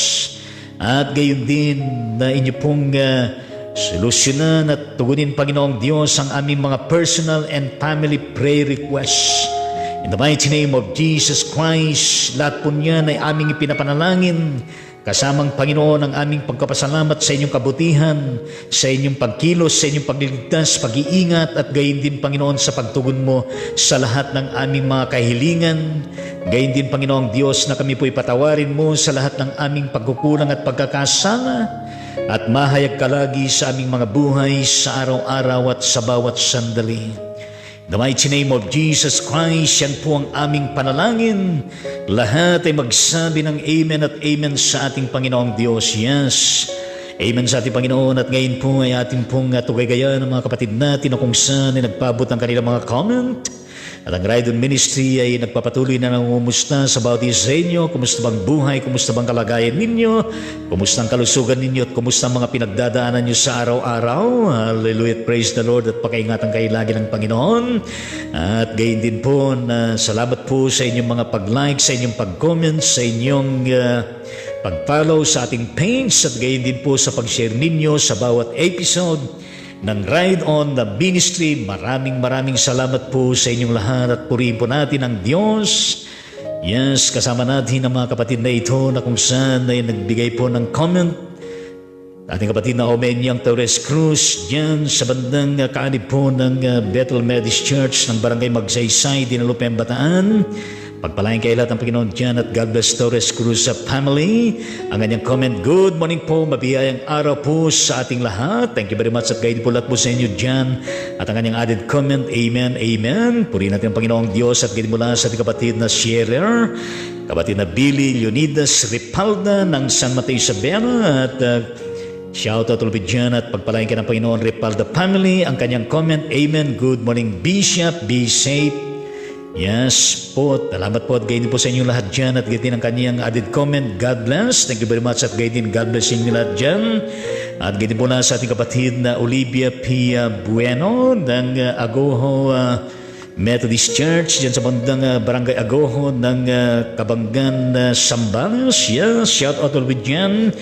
At gayon din na inyo pong solusyonan at tugunin, Panginoong Diyos, ang aming mga personal and family prayer requests. In the mighty name of Jesus Christ, lahat po niyan ay aming ipinapanalangin, kasamang, Panginoon, ang aming pagkapasalamat sa inyong kabutihan, sa inyong pagkilos, sa inyong pagliligtas, pag-iingat, at gayon din, Panginoon, sa pagtugon mo sa lahat ng aming mga kahilingan. Gayon din, Panginoong Diyos, na kami po'y patawarin mo sa lahat ng aming pagkukulang at pagkakasala, at mahayag ka lagi sa aming mga buhay sa araw-araw at sa bawat sandali. In the mighty name of Jesus Christ, yan po ang aming panalangin. Lahat ay magsabi ng Amen at Amen sa ating Panginoong Diyos. Yes, Amen sa ating Panginoon. At ngayon po ay ating pong tugay-gaya ng mga kapatid natin na kung saan ay nagpabot ang kanilang mga comment. At ang Ride On Ministry ay nagpapatuloy na nangumusta sa bawat isa sa inyo. Kumusta bang buhay? Kumusta bang kalagayan ninyo? Kumusta ang kalusugan ninyo? At kumusta ang mga pinagdadaanan nyo sa araw-araw? Hallelujah, praise the Lord. At pakaingatan kayo lagi ng Panginoon. At gayon din po na salamat po sa inyong mga pag-like, sa inyong pag-comment, sa inyong pag-follow sa ating page. At gayon din po sa pag-share ninyo sa bawat episode ng Ride On the Ministry. Maraming salamat po sa inyong lahat at purihin po natin ang Diyos. Yes, kasama natin ang mga kapatid na ito na kung saan ay nagbigay po ng comment. Ating kapatid na Omenyang Torres Cruz dyan sa bandang kaanib po ng Bethel Methodist Church ng Barangay Magsaysay, Dinalupem, Bataan. Pagpalain kayo lahat ng Panginoon dyan at God bless Torres Cruz sa family. Ang kanyang comment, good morning po, mabiyayang araw po sa ating lahat. Thank you very much at guide po lahat po sa inyo dyan. At ang kanyang added comment, amen, amen. Purihin natin ang Panginoong Diyos at guide mula sa ating kapatid na sharer, kapatid na Billy Leonidas Ripalda ng San Mateo Isabela. At shout out ulit dyan at pagpalain ka ng Panginoon Ripalda family. Ang kanyang comment, amen, good morning Bishop, be safe. Yes po, salamat po at gayon po sa inyong lahat dyan at gayon ang kanyang added comment, God bless, thank you very much at gayon God bless inyo lahat dyan. At gayon po na sa ating kapatid na Olivia P. Bueno ng Agoho Methodist Church dyan sa bandang Barangay Agoho ng Kabanggan, Sambales. Yes, shout out ulit dyan.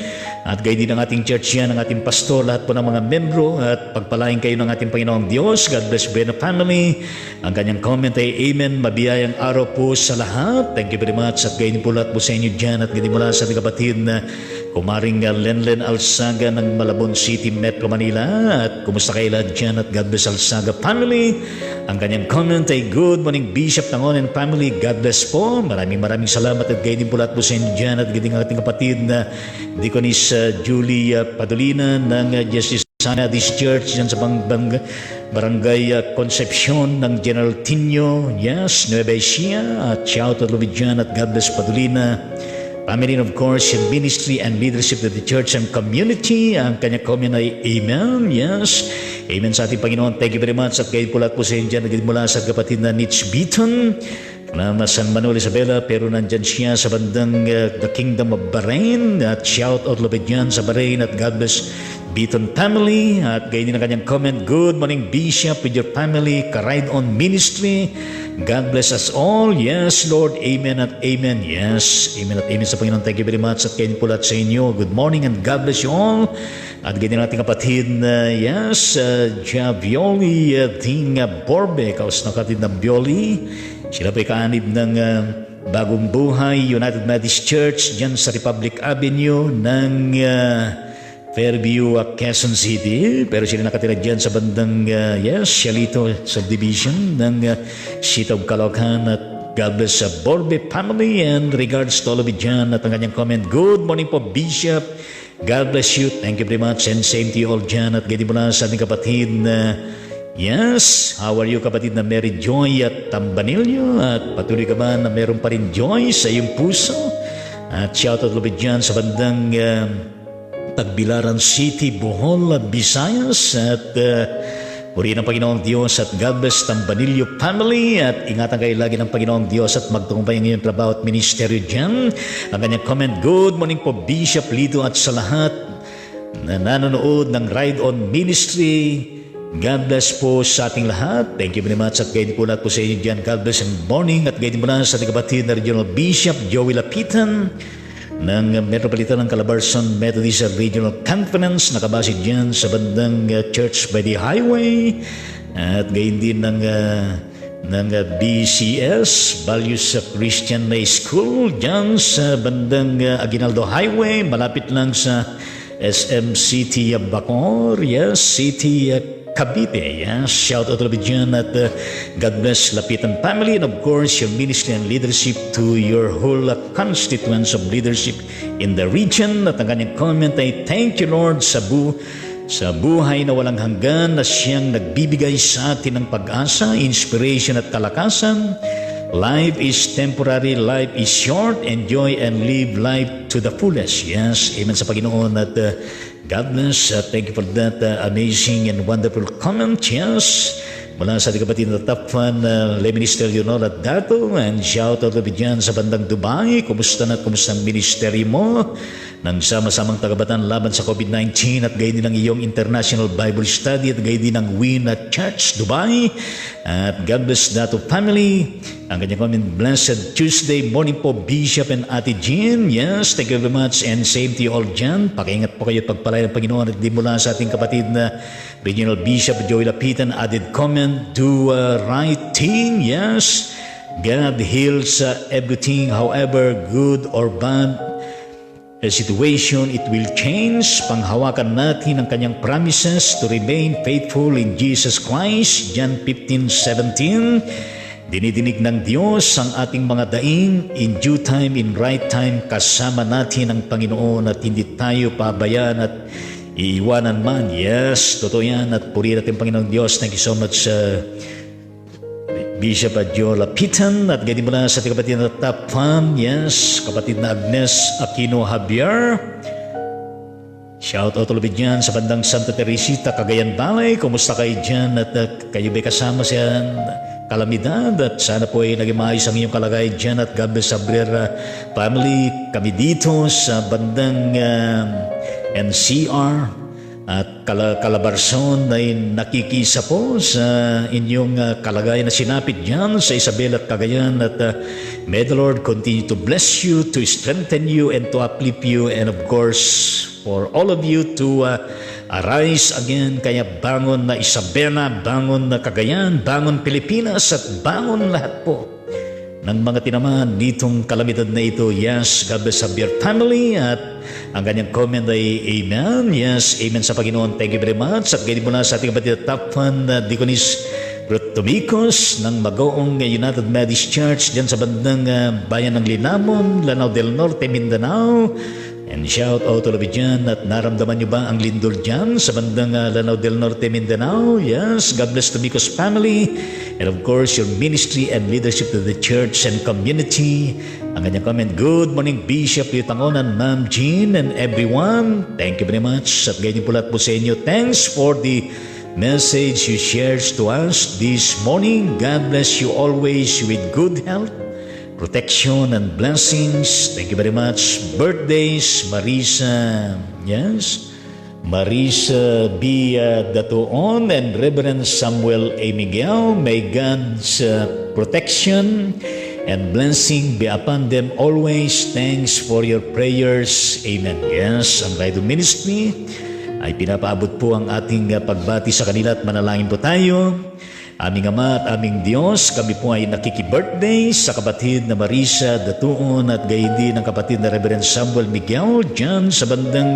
At gayon din ang ating church yan, ang ating pastor, lahat po ng mga membro at pagpalain kayo ng ating Panginoong Diyos. God bless Bueno family. Ang kanyang comment ay amen, mabiyayang araw po sa lahat. Thank you very much at gayon po lahat po sa inyo dyan at gayon mula sa ating kapatid na Kumaring Lenlen Alsaga ng Malabon City, Metro Manila. At kumusta kayo lahat dyan at God bless Alsaga family. Ang kanyang comment ay good morning Bishop Tangon and family. God bless po. Maraming salamat at gayon din po lahat po sa inyo dyan at gayon ang ating kapatid na Deaconess Julie Padolina ng Justice Methodist Church dyan sa Barangay Concepcion ng General Tino. Yes, Nueva Ecija. At shout out ulit dyan at God bless Padolina family and of course yung ministry and leadership of the church and community. Ang kanya comment ay amen. Yes, amen sa ating Panginoon. Thank you very much at gayon po lahat po sa inyo dyan. Naging mula sa kapatid na Nitch Beaton na San Manuel Isabela pero nandyan siya sa bandang the Kingdom of Bahrain. At shout out lobit dyan sa Bahrain at God bless Beaton family. At gayon din ang kanyang comment, good morning Bishop with your family, Ka-Ride On Ministry. God bless us all. Yes, Lord. Amen at amen. Yes, amen at amen sa Panginoon. Thank you very much at kayo po lahat sa inyo. Good morning and God bless you all. At ganyan nating kapatid na Javioli Ting Borbe, kaos na kapatid na Bioli. Sila po'y kaanib ng Bagong Buhay United Methodist Church dyan sa Republic Avenue ng Fairview, Quezon City. Pero sila nakatira dyan sa bandang Sialito Subdivision ng City of Caloocan. At God bless sa Borbe family and regards to all of it dyan. At ang kanyang comment, good morning po Bishop, God bless you, thank you very much and same to you all dyan. At ganyan mo na sa ating kapatid na yes, how are you kapatid na Mary Joy at Tambanilyo? At patuloy ka ba na meron pa rin joy sa iyong puso? At shout out ulit dyan sa bandang Tagbilaran City, Bohol, Visayas. At purihin ang Panginoong Diyos at God bless Tambanilyo family. At ingatan kayo lagi ng Panginoong Diyos at magtukumpay ang iyong trabaho at ministeryo dyan. Ang kanyang comment, good morning po Bishop Lito at sa lahat na nanonood ng Ride On Ministry. God bless po sa ating lahat. Thank you very much at gayon po lahat po sa inyo dyan. God bless and morning at gayon po na sa ating kapatid na Regional Bishop Joey Lapitan ng Metropolitan ng Calabarzon Methodist Regional Conference, nakabase dyan sa bandang Church by the Highway. At gayon din ng BCS, Values of Christian High School, dyan sa bandang Aguinaldo Highway, malapit lang sa SM City Bacoor, yes, City Cavite. Yes, shout out to dyan at God bless Lapitan family and of course your ministry and leadership to your whole constituents of leadership in the region. At ang kanyang comment ay thank you Lord sa buhay na walang hanggan na siyang nagbibigay sa atin ng pag-asa, inspiration at kalakasan. Life is temporary, life is short, enjoy and live life to the fullest. Yes, amen sa Panginoon at God bless. Thank you for that amazing and wonderful comment. Yes, Mula sa ating kapatid na top fan, Le Minister Leonora Dato, and shout out to dyan sa bandang Dubai. Kumusta na at kumusta ang ministry mo? Nang sama-samang tagabatan laban sa COVID-19 at gayon din ang iyong International Bible Study at gayon din ang Win at Church Dubai. At God bless Dato family. Ang kanyang comment, blessed Tuesday morning po, Bishop and Ate Jean. Yes, thank you very much and same to you all dyan. Pakiingat po kayo at pagpalay ng Panginoon at di mula sa ating kapatid na Regional Bishop Joey Lapitan. Added comment, do right thing. Yes, God heals everything, however good or bad a situation, it will change. Panghawakan natin ang kanyang promises to remain faithful in Jesus Christ. John 15:17. Dinidinig ng Diyos ang ating mga daing. In due time, in right time, kasama natin ang Panginoon at hindi tayo pabayaan at iiwanan man. Yes, totoo yan. At purihin natin Panginoong Diyos. Thank you so much, Bishop Joe Lapitan. At ganyan mo na sa ating kapatid na top fan. Yes, kapatid na Agnes Aquino Javier. Shout out ulit dyan sa bandang Santa Teresita, Cagayan Valley. Kumusta kayo dyan? At kayo ba'y kasama sa kalamidad? At sana po ay naging maayos ang iyong kalagay dyan. At God bless Sabrera family. Kami dito sa bandang NCR at Calabarzon ay nakikisa po sa inyong kalagayan na sinapit dyan sa Isabel at Cagayan. At may the Lord continue to bless you, to strengthen you, and to uplift you. And of course, for all of you to arise again. Kaya bangon na Isabela, bangon na Cagayan, bangon Pilipinas, at bangon lahat po ng mga tinamaan nitong kalamidad na ito. Yes, God bless Javier family. At ang kanyang comment ay Amen. Yes, Amen sa Panginoon. Thank you very much. At ganyan muna sa ating kapatid top fan, Deaconess Ruth Tomicos ng Magoong United Methodist Church dyan sa bandang bayan ng Linamon, Lanao del Norte, Mindanao. And shout out to all of you dyan. At naramdaman nyo ba ang lindol dyan sa bandang Lanao del Norte, Mindanao? Yes, God bless Tomicos family. And of course, your ministry and leadership to the church and community. Ang kanyang comment, good morning Bishop Yutangonan, Ma'am Jean, and everyone. Thank you very much. At ganyan po lahat po sa inyo. Thanks for the message you shared to us this morning. God bless you always with good health, protection, and blessings. Thank you very much. Birthdays, Marisa, yes, Marisa B. Datuon and Reverend Samuel A. Miguel. May God's protection and blessing be upon them always. Thanks for your prayers. Amen. Yes, ang Radio Ministry ay pinapaabot po ang ating pagbati sa kanila at manalangin po tayo. Aming Ama at aming Diyos, kami po ay nakiki-birthday sa kapatid na Marisa Datuon at gayon din ang kapatid na Reverend Samuel Miguel dyan sa bandang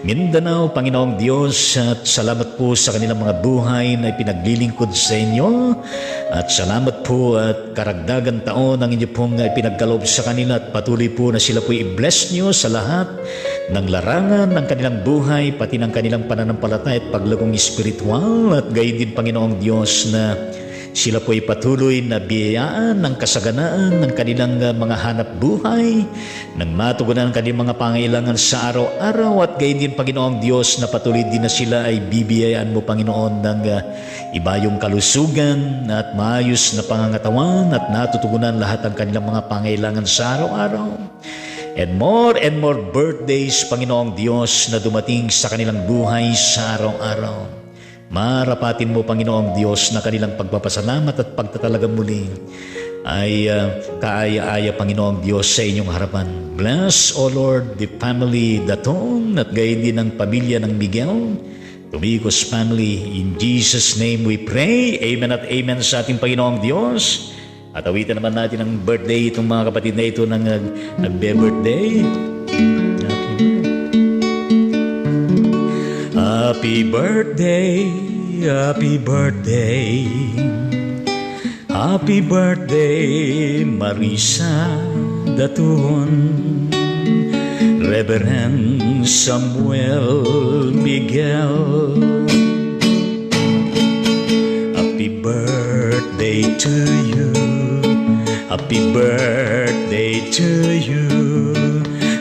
Mindanao. Panginoong Diyos, at salamat po sa kanilang mga buhay na ipinaglilingkod sa inyo. At salamat po at karagdagan taon ang inyo pong ipinagkaloob sa kanila at patuloy po na sila po i-bless nyo sa lahat ng larangan ng kanilang buhay, pati ng kanilang pananampalataya at paglagong espiritual. At gayon din Panginoong Diyos na sila po ay patuloy na biyayaan ng kasaganaan ng kanilang mga hanap buhay, ng matugunan ang kanilang mga pangailangan sa araw-araw. At gayon din Panginoong Diyos na patuloy din na sila ay bibiyayaan mo Panginoon ng ibayong kalusugan at maayos na pangangatawan at natutugunan lahat ang kanilang mga pangailangan sa araw-araw. And more birthdays, Panginoong Diyos, na dumating sa kanilang buhay sa araw-araw. Marapatin mo, Panginoong Diyos, na kanilang pagpapasalamat at pagtatalaga muli ay kaaya-aya, Panginoong Diyos, sa inyong harapan. Bless, O Lord, the family Daton at gayon din ang pamilya ng Miguel, Tomicos family. In Jesus' name we pray. Amen at amen sa ating Panginoong Diyos. At awitan naman natin ang birthday itong mga kapatid na ito ng nagbe-birthday. Happy birthday, happy birthday, happy birthday, Marisa Datuon, Reverend Samuel Miguel. Happy birthday to you, happy birthday to you.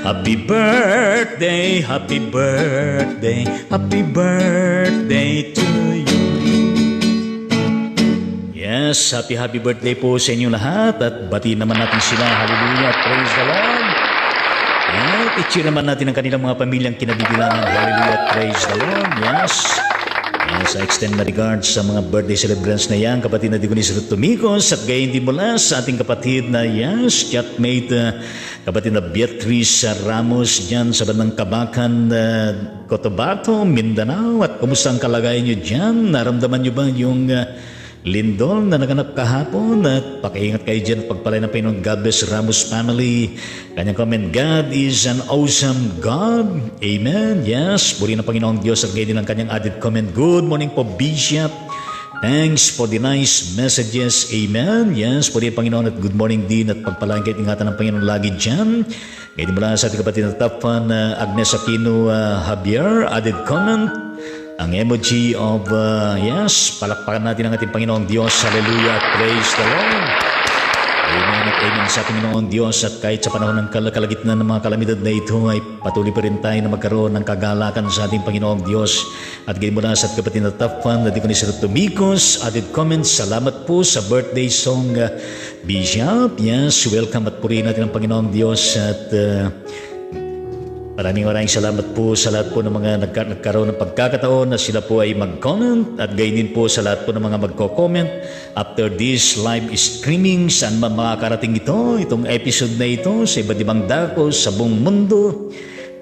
Happy birthday, happy birthday, happy birthday to you. Yes, happy birthday po sa inyong lahat at batiin naman natin sila. Hallelujah, praise the Lord. At i-cheer naman natin ang kanilang mga pamilyang kinabibilangan. Hallelujah, praise the Lord. Yes. Yes, I extend my regards sa mga birthday celebrants na yan, kapatid na Digonis Rutumicos, at gayon din mula sa ating kapatid na chatmate, kapatid na Beatrice Ramos dyan sa bandang Kabakan, Cotabato, Mindanao. At kumusta ang kalagayan nyo dyan? Naramdaman nyo ba yung lindol na naganap kahapon? At pakiingat kayo dyan, pagpalay ng Panginoon. God bless Ramos family. Kanyang comment, God is an awesome God. Amen. Yes, puri ng Panginoong Diyos. At gayon din ang kanyang added comment, good morning po Bishop. Thanks for the nice messages. Amen. Yes, puri ng Panginoon at good morning din at pagpalain kayo ingatan ng Panginoon lagi dyan. Ngayon din mula sa ating kapatid na top fan, Agnes Aquino Javier, added comment. Ang emoji of, palakpakan natin ang ating Panginoong Diyos. Hallelujah, praise the Lord. Amen at amen sa Panginoong Diyos. At kahit sa panahon ng kalagitnaan ng mga kalamidad na ito, ay patuloy pa rin tayo na magkaroon ng kagalakan sa ating Panginoong Diyos. At ganyan mula sa kapatid na top fan, na Digonis Rutumicos, added comments, salamat po sa birthday song, Bishop. Yes, welcome at purihin natin ang Panginoong Diyos. At maraming salamat po sa lahat po ng mga nagkaroon ng pagkakataon na sila po ay mag-comment at gayon din po sa lahat po ng mga magko-comment after this live streaming saan man makakarating itong episode na ito sa iba't ibang dako sa buong mundo.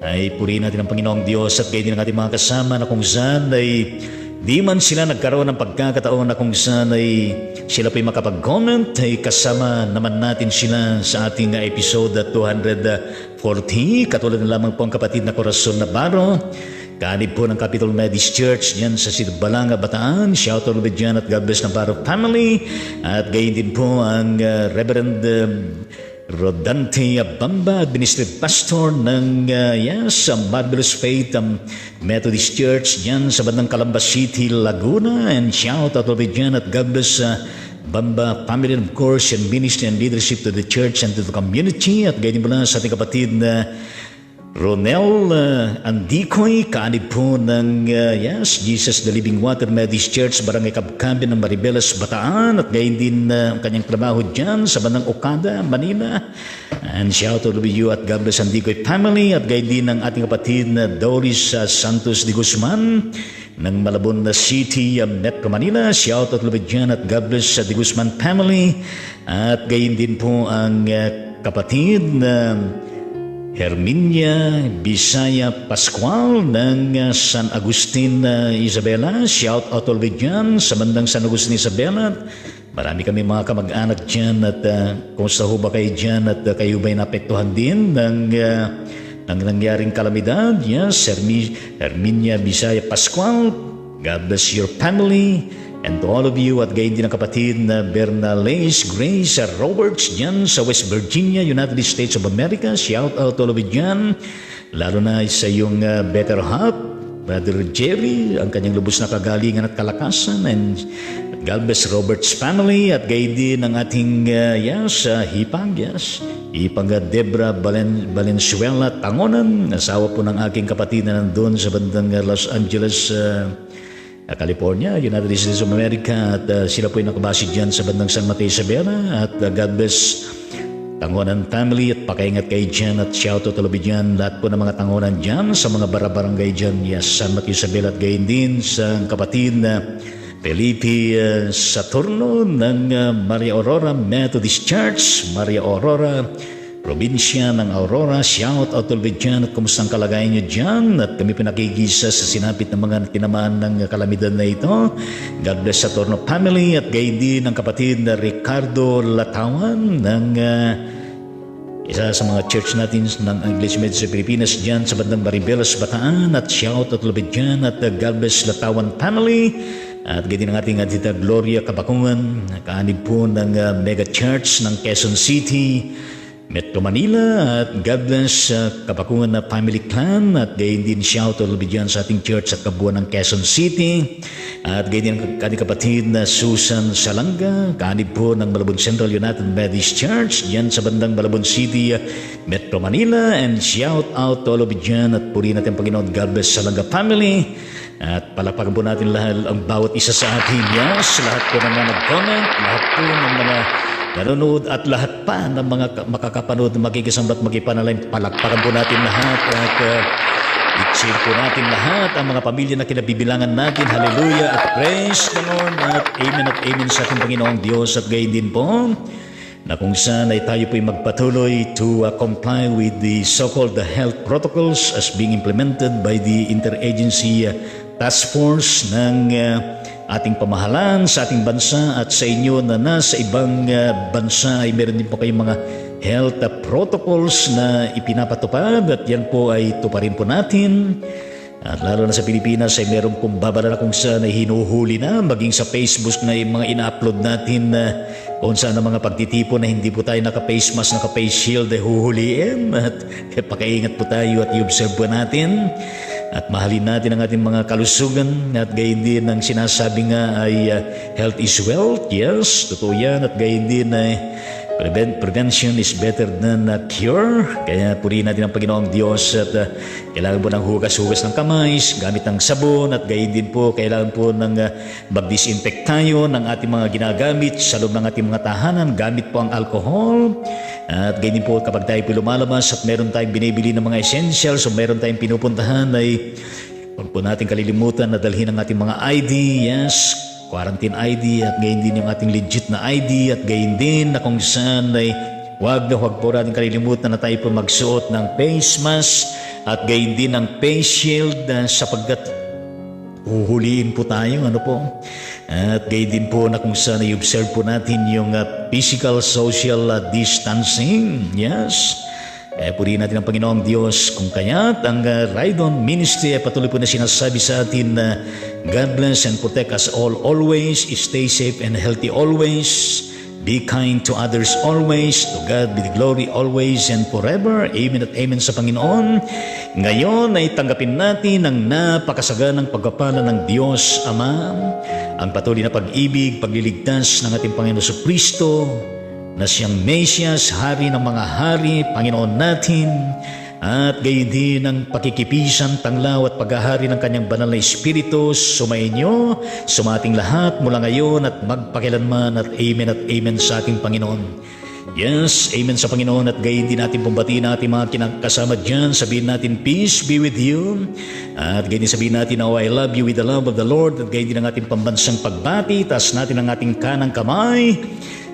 Ay purihin natin ang Panginoong Diyos at gayon din ang ating mga kasama na kung saan ay di man sila nagkaroon ng pagkakataon na kung saan ay sila po'y makapag-comment, ay kasama naman natin sila sa ating episode 240. Katulad na lamang po ang kapatid na Corazon Navarro, kanib po ng Capital Methodist Church yan sa Sitbalanga, Bataan. Shout out with Jan at God bless Navarro family. At gayon din po ang Reverend Rodante Bamba, administrative pastor ng Marvelous Faith Methodist Church dyan sa bandang Calamba City, Laguna. And shout out with Jan at God bless Bamba family, and of course, and ministry and leadership to the church and to the community. At gayon mula sa ating kapatid na Ronel Andicoy, kaanib po ng Jesus the Living Water Methodist Church, Barangay Kabkabin ng Maribelas, Bataan. At gayon din ang kanyang trabaho dyan sa bandang Okada, Manila. And shout out to you at God bless Andicoy family. At gayon din ang ating kapatid na Doris Santos de Guzman ng Malabon City, Metro Manila. Shout out to dyan at God bless de Guzman family. At gayon din po ang kapatid na Herminia Bisaya Pascual ng San Agustin, Isabela. Shout out always dyan sa bandang San Agustin, Isabela. Marami kami mga kamag-anak dyan at kumusta ho ba kayo dyan at kayo ba'y napektuhan din ng nangyaring kalamidad? Yes, Herminia Bisaya Pascual, God bless your family. And to all of you at gayon din ang kapatid na Bernales Grace Roberts dyan sa West Virginia, United States of America. Shout out to all of you dyan. Lalo na sa iyong better half, Brother Jerry, ang kanyang lubos na kagalingan at kalakasan. And God bless Roberts family. At gayon din ang ating Hipag, Hipag Debra Valenzuela Tangonan, asawa po ng aking kapatid na nandun sa bandang Los Angeles, California, United States of America. At sila po ay nakabase dyan sa bandang San Mateo, Isabela. At God bless Tangonan family at pakaingat kayo dyan. At shout out talabi dyan lahat po ng mga Tangonan dyan sa mga barabarangay dyan, San Mateo, Isabela. At gayon din sa kapatid na Felipe Saturno ng Maria Aurora Methodist Church, Maria Aurora, probinsya ng Aurora. Shout out to dyan at kumusta ang kalagayan nyo dyan. At kami pinakikisa sa sinapit ng mga tinamaan ng kalamidad na ito. God bless Saturno family. At gayon din ang kapatid na Ricardo Latawan ng isa sa mga church natin ng English Methodist sa Pilipinas dyan sa bandang Maribelas, Bataan. At shout out to dyan at God bless Latawan family. At ganyan ang ating Adita Gloria Kabakungan, kaanib po ng Mega Church ng Quezon City, Metro Manila. At God bless Kabakungan na Family Clan. At gayon din shout out dyan sa ating church at kabuuan ng Quezon City. At gayon din ang ating kapatid na Susan Salanga, kaanib po ng Malabon Central United Methodist Church dyan sa bandang Malabon City, Metro Manila. And shout out to all of dyan at purihin natin Panginoon. God bless Salanga family. At palakpakan po natin lahat ang bawat isa sa atin. Yes, lahat po ng mga nag-comment, lahat po ng mga nanonood at lahat pa ng mga makakapanood na magkikisambat magkipanalay. Palakpakan po natin lahat at i-cheer po natin lahat ang mga pamilya na kinabibilangan natin. Hallelujah at praise the Lord at amen sa ating Panginoong Diyos. At gayon din po na kung saan ay tayo po'y magpatuloy to comply with the so-called health protocols as being implemented by the Interagency Task Force ng ating pamahalaan sa ating bansa. At sa inyo na nasa ibang bansa ay meron din po kayong mga health protocols na ipinapatupad at yan po ay tuparin po natin. At lalo na sa Pilipinas ay meron pong babala na kung saan ay hinuhuli na, maging sa Facebook na yung mga ina-upload natin na kung saan ang mga pagtitipon na hindi po tayo naka-face mask, naka-face shield ay huhuliin. At pakaingat po tayo at i-observe po natin. At mahalin natin ang ating mga kalusugan. At gayon din ang sinasabi nga ay health is wealth. Yes, totoo yan. At gayon din ay prevention is better than cure. Kaya purihin natin ang Panginoong Diyos at kailangan po ng hugas-hugas ng kamay gamit ng sabon at gayon din po kailangan po ng mag-disinfect tayo ng ating mga ginagamit sa loob ng ating mga tahanan gamit po ang alcohol. At gayon din po kapag tayo po lumalabas at meron tayong binibili ng mga essentials o meron tayong pinupuntahan ay huwag po natin kalilimutan na dalhin ang ating mga ID. Yes, quarantine ID at gayon din yung ating legit na ID at gayon din na kung saan ay huwag po natin kalilimutan na tayo po magsuot ng face mask at gayon din ng face shield sapagkat huhuliin po tayo. At gayon din po na kung saan ay observe po natin yung physical social distancing. Yes. Kaya purihin natin ang Panginoong Diyos. Kung kaya't ang Ride-On Ministry ay patuloy po na sinasabi sa atin na God bless and protect us all always. Stay safe and healthy always. Be kind to others always. To God be the glory always and forever. Amen at amen sa Panginoon. Ngayon ay tanggapin natin ang napakasaganang pagpapala ng Diyos Ama. Ang patuloy na pag-ibig, pagliligtas ng ating Panginoon Jesucristo na siyang Mesias, Hari ng mga Hari, Panginoon natin, at gayon din ang pakikipisan, tanglaw at paghahari ng kanyang banal na Espiritu sumainyo, sumating lahat mula ngayon at magpakilanman at amen sa ating Panginoon. Yes, amen sa Panginoon at gayon din natin pumbatiin natin mga kinakasama dyan. Sabihin natin, peace be with you. At gayon din sabihin natin, oh, I love you with the love of the Lord. At gayon din ang ating pambansang pagbati. Taas natin ang ating kanang kamay.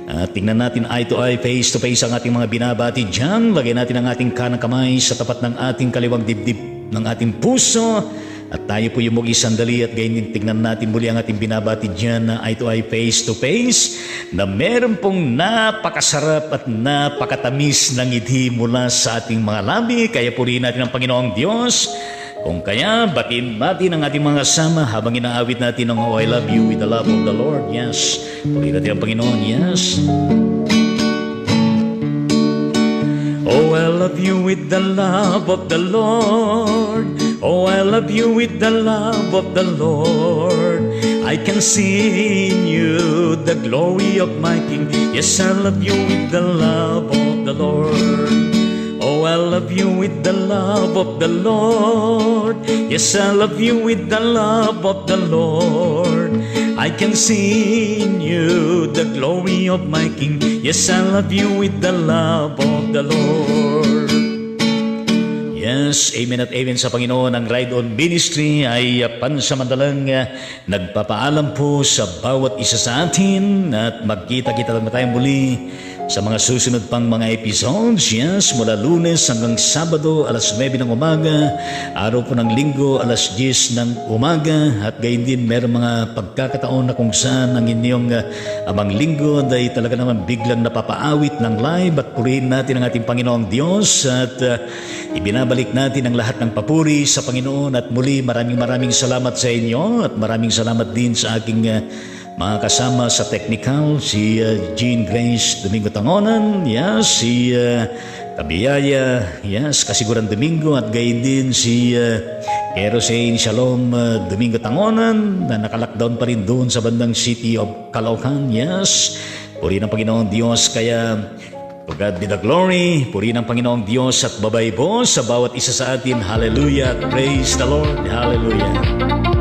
At tingnan natin eye to eye, face to face ang ating mga binabati dyan. Lagay natin ang ating kanang kamay sa tapat ng ating kaliwang dibdib ng ating puso. At tayo po yung sandali at gayon din tingnan natin muli ang ating binabati dyan na eye to eye, face to face na meron pong napakasarap at napakatamis ng ngiti mula sa ating mga labi. Kaya purihin natin ang Panginoong Diyos. Kung kaya, batiin natin ang ating mga kasama habang inaawit natin ang Oh, I love you with the love of the Lord. Yes. Purihin natin ang Panginoon. Yes. Oh, I love you with the love of the Lord. Oh, I love you with the love of the Lord. I can see in you the glory of my King. Yes, I love you with the love of the Lord. Oh, I love you with the love of the Lord. Yes, I love you with the love of the Lord. I can see in you the glory of my King. Yes, I love you with the love of the Lord. Yes, amen at amen sa Panginoon. Ang Ride-On Ministry ay pansamantalang nagpapaalam po sa bawat isa sa atin at magkita-kita lang tayo muli sa mga susunod pang mga episodes. Yes, mula Lunes hanggang Sabado, alas 9 ng umaga, araw po ng Linggo, alas 10 ng umaga, at gayon din meron mga pagkakataon na kung saan ang inyong amang linggo ay talaga naman biglang napapaawit ng live at purihin natin ang ating Panginoong Diyos at ibinabalik natin ang lahat ng papuri sa Panginoon. At muli maraming salamat sa inyo at maraming salamat din sa aking mga kasama sa technical, si Jean Grace Domingo Tangonan, yes, si Kabiyaya, yes, Kasiguran Domingo, at gayon din si Kerosene Shalom Domingo Tangonan na nakalockdown pa rin doon sa bandang City of Caloocan, yes. Purihin ang Panginoong Diyos, kaya to God be the glory. Purihin ang Panginoong Diyos at babay po sa bawat isa sa atin. Hallelujah, praise the Lord, hallelujah.